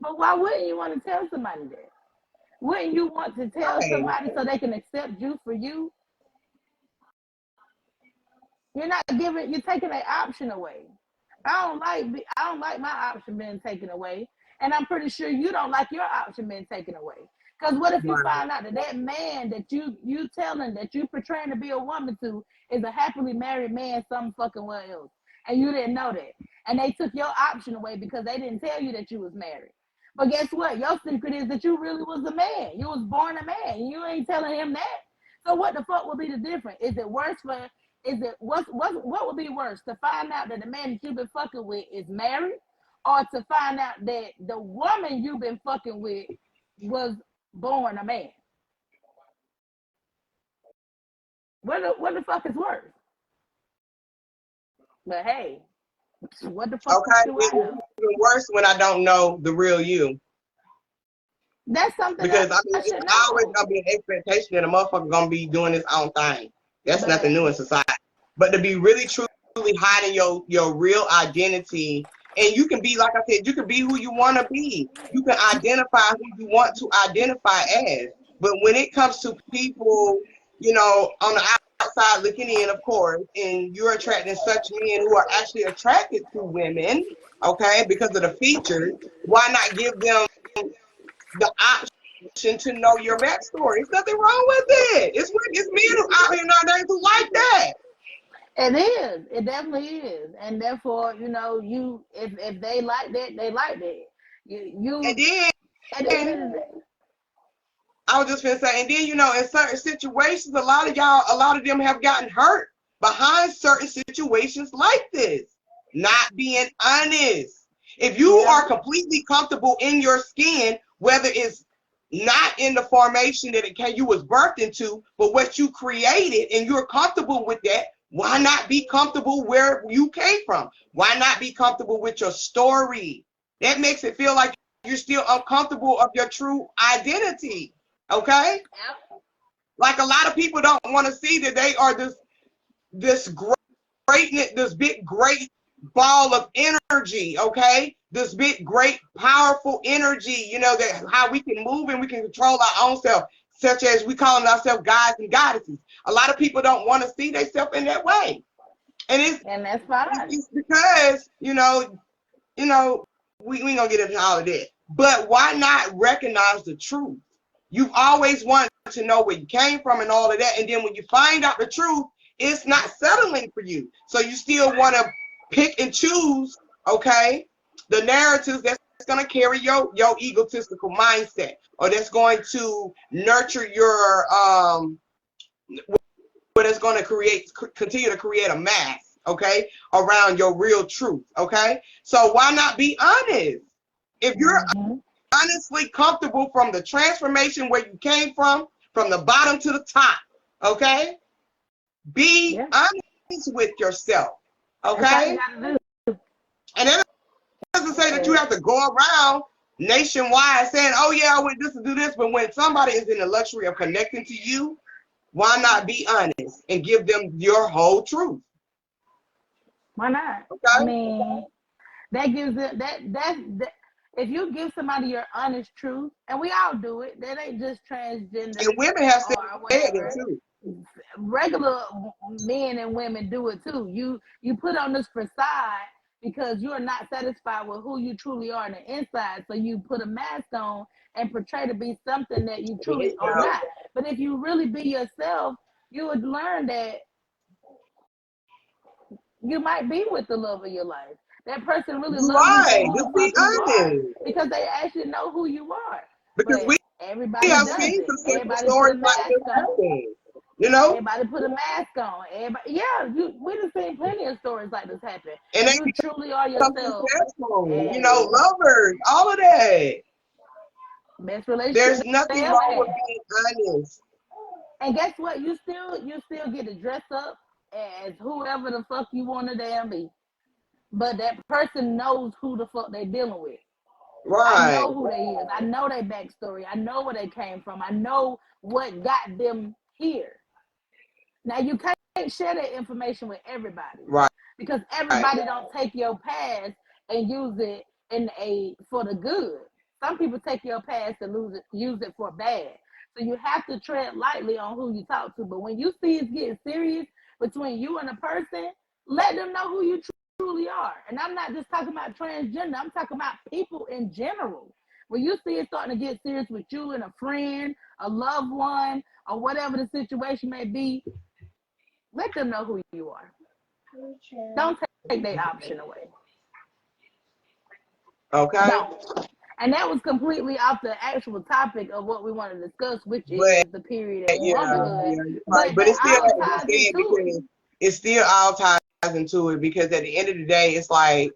But why wouldn't you want to tell somebody that? Wouldn't you want to tell somebody so they can accept you for you? You're taking an option away. I don't like my option being taken away. And I'm pretty sure you don't like your option being taken away. Because what if you find out that man that you telling that you portraying to be a woman to is a happily married man some fucking well else, and you didn't know that, and they took your option away because they didn't tell you that you was married. But guess what? Your secret is that you really was a man. You was born a man. And you ain't telling him that. So what the fuck would be the difference? What would be worse, to find out that the man that you've been fucking with is married, or to find out that the woman you've been fucking with was born a man? What the fuck is worse? But hey, what the fuck do I know? It's even worse when I don't know the real you. That's something because it's always gonna be an expectation that a motherfucker gonna be doing his own thing. That's nothing new in society. But to be really truly hiding your real identity. And you can be, like I said, you can be who you want to be. You can identify who you want to identify as. But when it comes to people, on the outside looking in, of course, and you're attracting such men who are actually attracted to women, okay, because of the features, why not give them the option to know your backstory? There's nothing wrong with it. It's men who out here nowadays who like that. It is. It definitely is. And therefore, if they like that, they like that. And then I was just gonna say, and then in certain situations, a lot of them have gotten hurt behind certain situations like this. Not being honest. If you are completely comfortable in your skin, whether it's not in the formation that you was birthed into, but what you created, and you're comfortable with that. Why not be comfortable where you came from? Why not be comfortable with your story? That makes it feel like you're still uncomfortable of your true identity. Okay? Like a lot of people don't want to see that they are this greatness, this big great ball of energy, okay? This big great powerful energy, that how we can move and we can control our own self, such as we calling ourselves gods and goddesses. A lot of people don't want to see themselves in that way. And that's fine. It's because, we ain't gonna get into all of that. But why not recognize the truth? You've always wanted to know where you came from and all of that. And then when you find out the truth, it's not settling for you. So you still want to pick and choose, okay, the narratives that's going to carry your egotistical mindset, or that's going to nurture your, but it's going to continue to create a mass, okay, around your real truth, okay? So why not be honest? If you're honestly comfortable from the transformation where you came from the bottom to the top, okay? Be honest with yourself, okay? And that doesn't say that you have to go around nationwide saying, oh yeah, I went this to do this, but when somebody is in the luxury of connecting to you, why not be honest and give them your whole truth? Why not? Okay? I mean, that gives it that if you give somebody your honest truth, and we all do it, that ain't just transgender. And women have said it too. Regular men and women do it too. You put on this facade because you are not satisfied with who you truly are on the inside, so you put a mask on and portray to be something that you truly are not. But if you really be yourself, you would learn that you might be with the love of your life. That person really loves you for who you are, because they actually know who you are. Because but everybody have does seen it. some Everybody stories put a mask like on. Everybody put a mask on. We have seen plenty of stories like this happen. And you truly are yourself. Lovers, all of that. Best relationship. There's nothing wrong with being honest. And guess what? You still get to dress up as whoever the fuck you want to damn be. But that person knows who the fuck they dealing with. Right. I know who they is. I know their backstory. I know where they came from. I know what got them here. Now you can't share that information with everybody. Right. Because everybody don't take your past and use it for the good. Some people take your past and use it for bad. So you have to tread lightly on who you talk to. But when you see it's getting serious between you and a person, let them know who you truly are. And I'm not just talking about transgender. I'm talking about people in general. When you see it starting to get serious with you and a friend, a loved one, or whatever the situation may be, let them know who you are. Don't take their option away. Okay. Don't. And that was completely off the actual topic of what we want to discuss, which is the period of womanhood. Right. But it still all ties into it, because at the end of the day, it's like,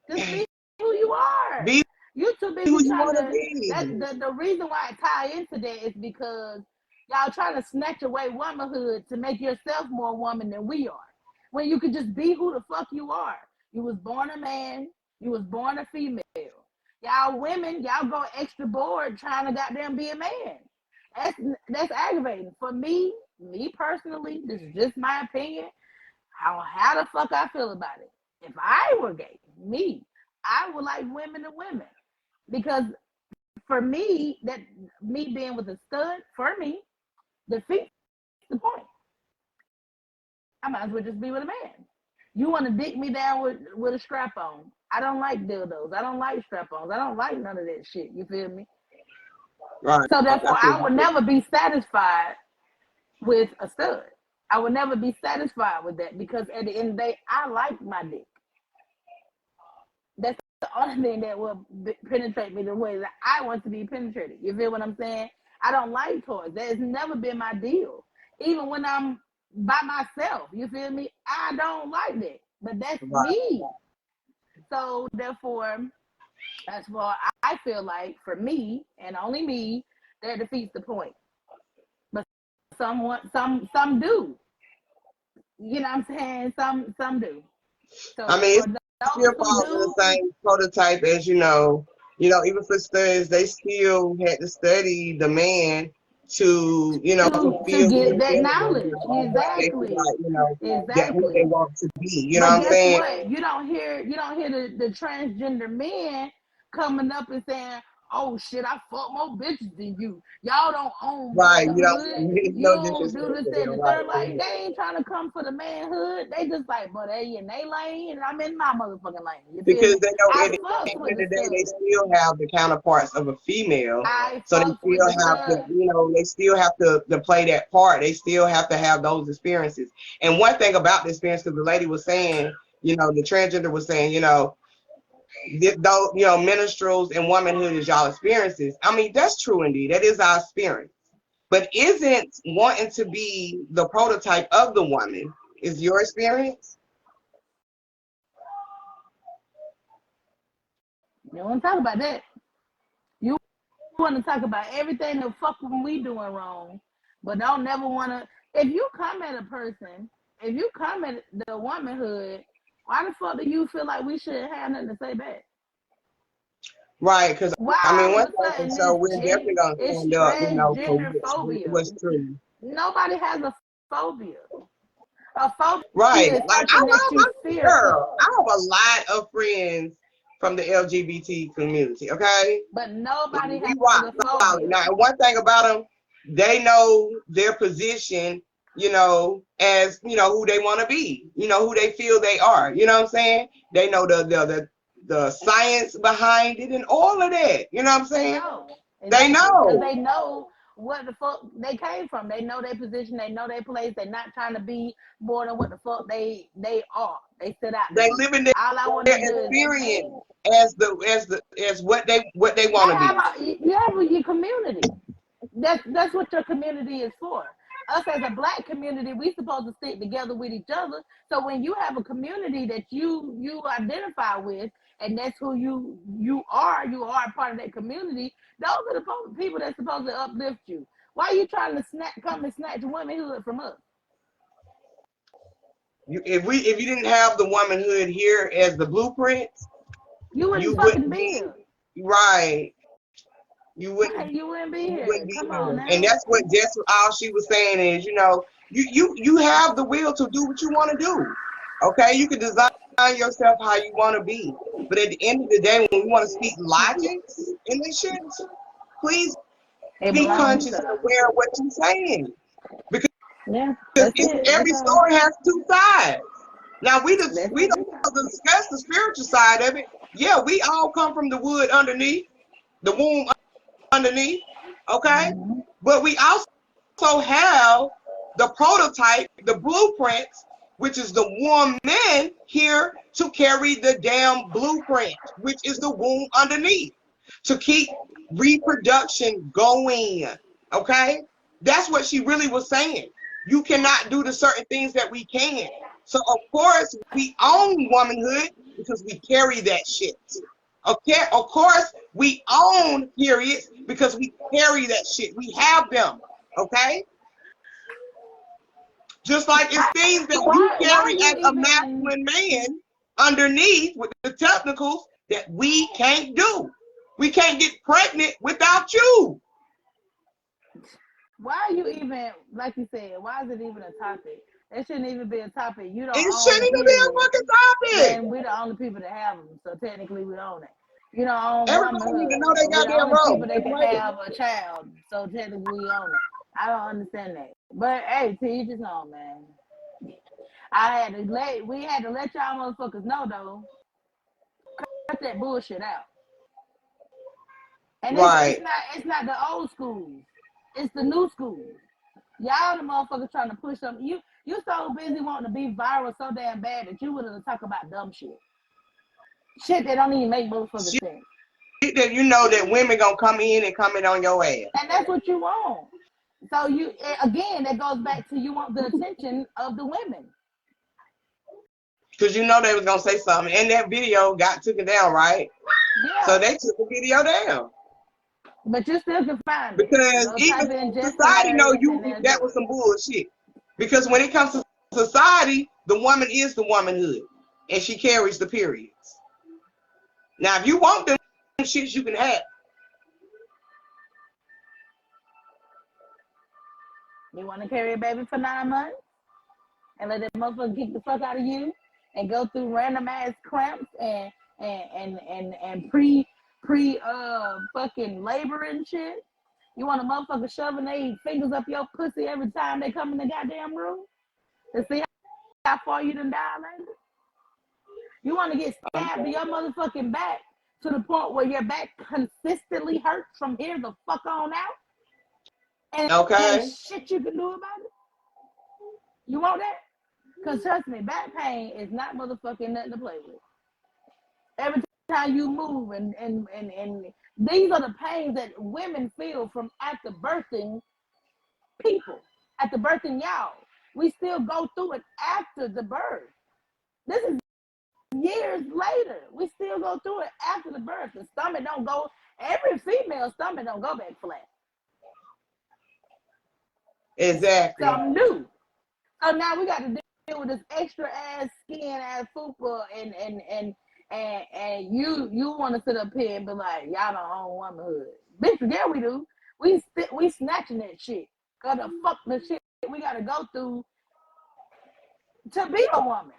just be who you are. You too busy trying to be. The reason why I tie into that is because y'all trying to snatch away womanhood to make yourself more woman than we are. When you could just be who the fuck you are. You was born a man. You was born a female. Y'all women, y'all go extra board trying to goddamn be a man. That's aggravating. For me personally, this is just my opinion, how the fuck I feel about it. If I were gay, I would like women to women. Because for me, that me being with a stud, for me, defeats the point. I might as well just be with a man. You want to dick me down with a strap on. I don't like dildos. I don't like strap-ons. I don't like none of that shit. You feel me? Right. So therefore, I would never be satisfied with a stud. I would never be satisfied with that, because at the end of the day, I like my dick. That's the only thing that will penetrate me the way that I want to be penetrated. You feel what I'm saying? I don't like toys. That has never been my deal. Even when I'm by myself, you feel me? I don't like that. But that's me. So therefore, That's why I feel like for me and only me, that defeats the point. But some do. You know what I'm saying? Some do. I So mean, for it those still who falls in the do, same prototype as, even for studies, they still had to study the man to to feel get their that feelings, knowledge. on what they feel Exactly. like, that who they Exactly. want to be. You know what But I'm guess saying? what? You don't hear the transgender men coming up and saying, "Oh shit, I fuck more bitches than you. Y'all don't own Right. You don't, manhood. no You don't do disrespect this to and them. the Right. third." Like they ain't trying to come for the manhood. They just like, but they in they lane and I'm in my motherfucking lane. You feel Because me? they know I at the fucks end with of the the day, they stud. still have the counterparts of a female. I So they fucks with still the have to, stud. they still have to play that part. They still have to have those experiences. And one thing about the experience, because the lady was saying, the transgender was saying, though, minstrels and womanhood is y'all experiences. I mean, that's true indeed. That is our experience. But isn't wanting to be the prototype of the woman is your experience? You don't want to talk about that. You want to talk about everything the fuck we doing wrong, but don't never want to. If you come at a person, if you come at the womanhood, why the fuck do you feel like we shouldn't have nothing to say back? Right, because Why I mean, all one of a thing for sudden sure, we're definitely gonna it's stand up, for transgender phobia? what's true. Nobody has a phobia. A phobia Right, is like something that you fear girl, of, I have a lot of friends from the LGBT community. Okay, but like nobody we has rock a solid. phobia. Now, one thing about them, they know their position. As who they want to be. Who they feel they are. You know what I'm saying? They know the science behind it and all of that. You know what I'm They saying? know. They Exactly. Because know. they know what the fuck they came from. They know their position. They know their place. They're not trying to be more than what the fuck they are. They sit out to They be. live in All I want their to do is experience as what they want to be. you have your community. That's what your community is for. Us as a black community, we supposed to stick together with each other. So when you have a community that you identify with, and that's who you are a part of that community. Those are the people that's supposed to uplift you. Why are you trying to come and snatch womanhood from us? If you didn't have the womanhood here as the blueprint, You you wouldn't fucking wouldn't be be here. right. You wouldn't Right, you wouldn't be you here. wouldn't be Come on here. And now. that's what Jess all she was saying is, you have the will to do what you want to do. Okay, you can design yourself how you want to be. But at the end of the day, when we want to speak logics in this shit, please It be belongs conscious to and us. aware of what you're saying. Because Yeah, that's it. That's every all. story has two sides. Now That's we it. don't discuss the spiritual side of it. Yeah, we all come from the wood underneath, the womb underneath, okay? Mm-hmm. But we also have the prototype, the blueprints, which is the woman here to carry the damn blueprint, which is the womb underneath, to keep reproduction going, okay? That's what she really was saying. You cannot do the certain things that we can. So, of course, we own womanhood because we carry that shit. Okay, of course, we own periods because we carry that shit. We have them. Okay? Just like it's things that you Why carry you as a even masculine man underneath with the technicals that we can't do. We can't get pregnant without you. why are you even like you said, why is it even a topic? It shouldn't even be a topic. You don't It own shouldn't the even be a period fucking topic. when we're the only people that have them. So technically we own it. You don't own Everybody need to womanhood. know they We're the goddamn only people role. that That's can right. have a child. So technically we own it. I don't understand that. But hey, to each his own, man. We had to let y'all motherfuckers know though. Cut that bullshit out. And Right. it's not the old schools. It's the new schools. Y'all the motherfuckers trying to push something. You so busy wanting to be viral so damn bad that you willing to talk about dumb shit. Shit that don't even make motherfuckers sense. Shit that you know that women gonna come in and comment on your ass. And that's what you want. So again, that goes back to you want the attention of the women. Because you know they was gonna say something. And that video got taken down, right? Yeah. So they took the video down. But you still can find it. Because even society know that was some bullshit. Because when it comes to society, the woman is the womanhood, and she carries the periods. Now, if you want them shits, you can have. You want to carry a baby for 9 months and let that motherfucker kick the fuck out of you and go through random ass cramps and pre fucking labor and shit? You want a motherfucker shoving their fingers up your pussy every time they come in the goddamn room to see how far you done dilated? You want to get stabbed to your motherfucking back to the point where your back consistently hurts from here the fuck on out? And there's shit you can do about it? You want that? Because trust me, back pain is not motherfucking nothing to play with. Every time you move, and these are the pains that women feel from after birthing people, after birthing y'all. We still go through it after the birth. This is years later. We still go through it after the birth. The stomach don't go, every female stomach don't go back flat. Exactly. Something new. So now we got to deal with this extra ass skin ass fupa, and you want to sit up here and be like, y'all don't own womanhood. Bitch, yeah, we do. We snatching that shit. Cause the fuck the shit we gotta go through to be a woman.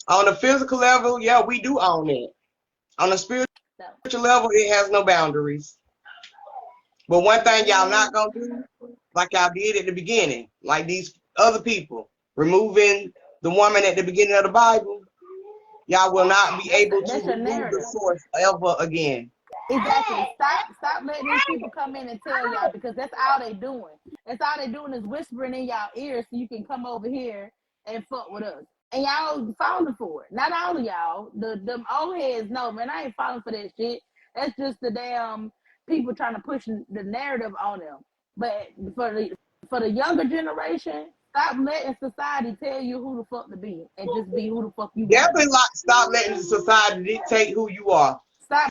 On the physical level, yeah, we do own it. On the spiritual level, it has no boundaries. But one thing y'all not gonna do, like y'all did at the beginning, like these other people, removing the woman at the beginning of the Bible, y'all will not be able to remove the source ever again. Exactly. Stop letting these people come in and tell y'all, because that's all they doing. That's all they doing is whispering in y'all ears so you can come over here and fuck with us. And y'all falling for it. Not all of y'all. Them old heads, no, man, I ain't falling for that shit. That's just the damn people trying to push the narrative on them. But for the younger generation, stop letting society tell you who the fuck to be, and just be who the fuck you definitely want. Stop letting society dictate who you are. Stop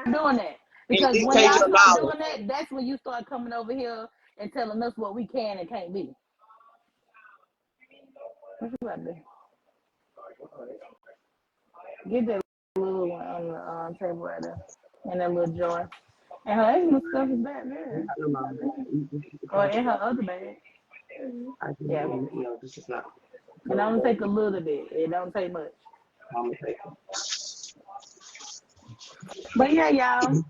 doing that. Because when y'all start doing that, that's when you start coming over here and telling us what we can and can't be. What you about to do? Get that little one on the table right there. And that little jar. And her extra stuff is back there. Or in her other bag. Yeah. No, this is not. It only take a little bit. It don't take much. But yeah, y'all.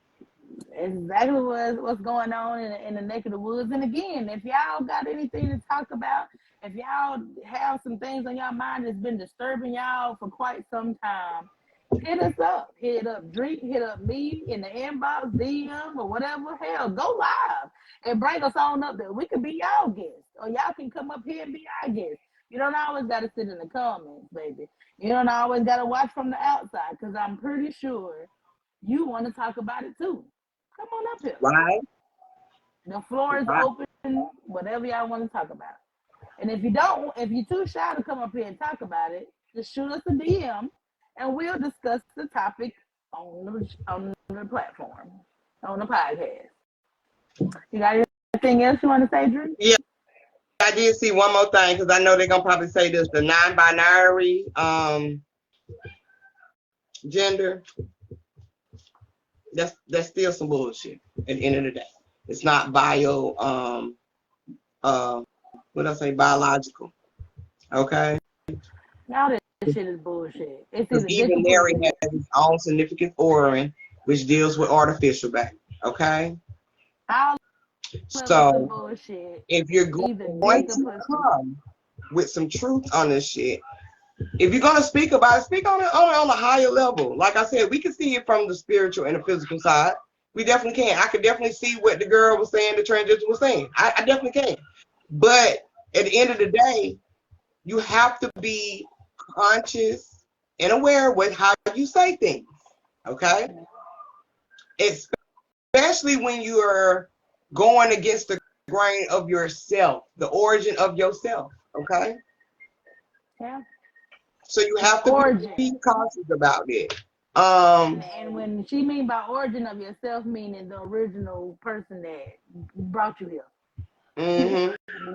Exactly what's going on in the neck of the woods. And again, if y'all got anything to talk about, if y'all have some things on y'all mind that's been disturbing y'all for quite some time, hit us up. Hit up Drake, hit up me in the inbox, DM, or whatever. Hell, go live and bring us on up there. We could be y'all guests, or y'all can come up here and be our guests. You don't always got to sit in the comments, baby. You don't always got to watch from the outside, because I'm pretty sure you want to talk about it too. Come on up here. Right. The floor is open, whatever y'all want to talk about. And if you're too shy to come up here and talk about it, just shoot us a DM and we'll discuss the topic on the platform, on the podcast. You got anything else you want to say, Drew? Yeah, I did see one more thing, because I know they're going to probably say this, the non-binary gender. That's still some bullshit at the end of the day. It's not biological. Biological. Okay? Now this shit is bullshit. Because even Mary has his own significant organ, which deals with artificial baby. Okay? So if you're going to come with some truth on this shit, if you're gonna speak about it, speak on it on a higher level. Like I said, we can see it from the spiritual and the physical side. We definitely can. I could definitely see what the girl was saying, the transgender was saying. I definitely can. But at the end of the day, you have to be conscious and aware with how you say things. Okay? Especially when you are going against the grain of yourself, the origin of yourself. Okay? Yeah. So you have to be cautious about it. And when she mean by origin of yourself, meaning the original person that brought you here,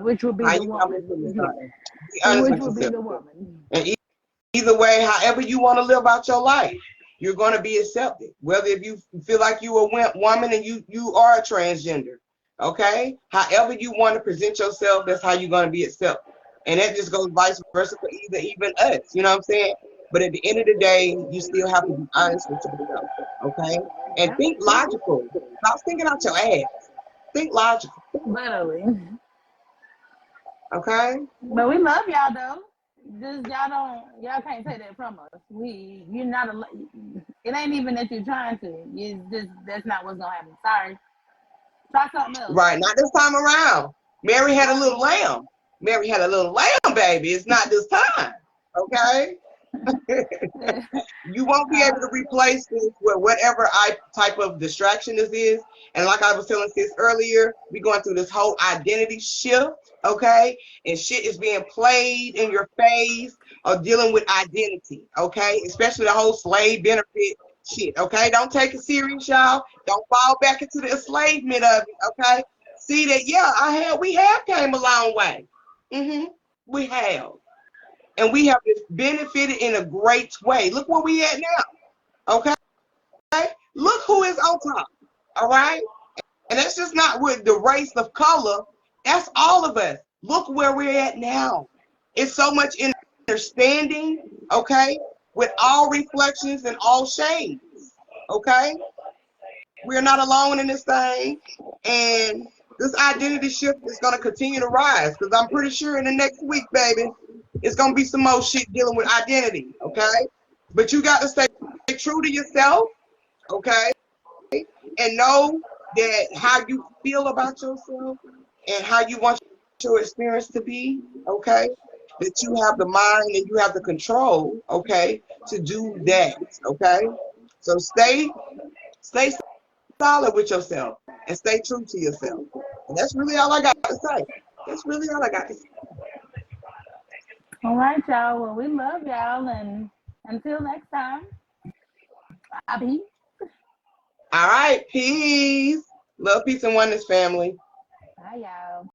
which would be How the you come woman. into this Yeah. life. Be honest Which with would be yourself. the woman. And either way, however you want to live out your life, you're going to be accepted. Whether if you feel like you a woman and you are a transgender, okay? However you want to present yourself, that's how you're going to be accepted. And that just goes vice versa for even us. You know what I'm saying? But at the end of the day, you still have to be honest with yourself, okay? And Yeah. think logical. Stop thinking out your ass. Think logical, Literally. okay? But we love y'all though. Just y'all can't take that from us. You're not it ain't even that you're trying to. It's just that's not what's gonna happen. Sorry. Try something else. Right, not this time around. Mary had a little lamb. Mary had a little lamb, baby. It's not this time, okay? You won't be able to replace this with whatever type of distraction this is. And like I was telling sis earlier, we're going through this whole identity shift, okay? And shit is being played in your face or dealing with identity, okay? Especially the whole slave benefit shit, okay? Don't take it serious, y'all. Don't fall back into the enslavement of it, okay? See that, yeah, we have came a long way. We have. And we have benefited in a great way. Look where we at now, okay? Look who is on top, all right? And that's just not with the race of color. That's all of us. Look where we're at now. It's so much understanding, okay, with all reflections and all shades, okay? We're not alone in this thing. And this identity shift is going to continue to rise because I'm pretty sure in the next week, baby, it's going to be some more shit dealing with identity, okay? But you got to stay true to yourself, okay? And know that how you feel about yourself and how you want your experience to be, okay? That you have the mind and you have the control, okay, to do that, okay? So stay solid with yourself and stay true to yourself. And that's really all I got to say. That's really all I got to say. All right, y'all. Well, we love y'all, and until next time, bye, peace. All right, peace. Love, peace, and oneness, family. Bye, y'all.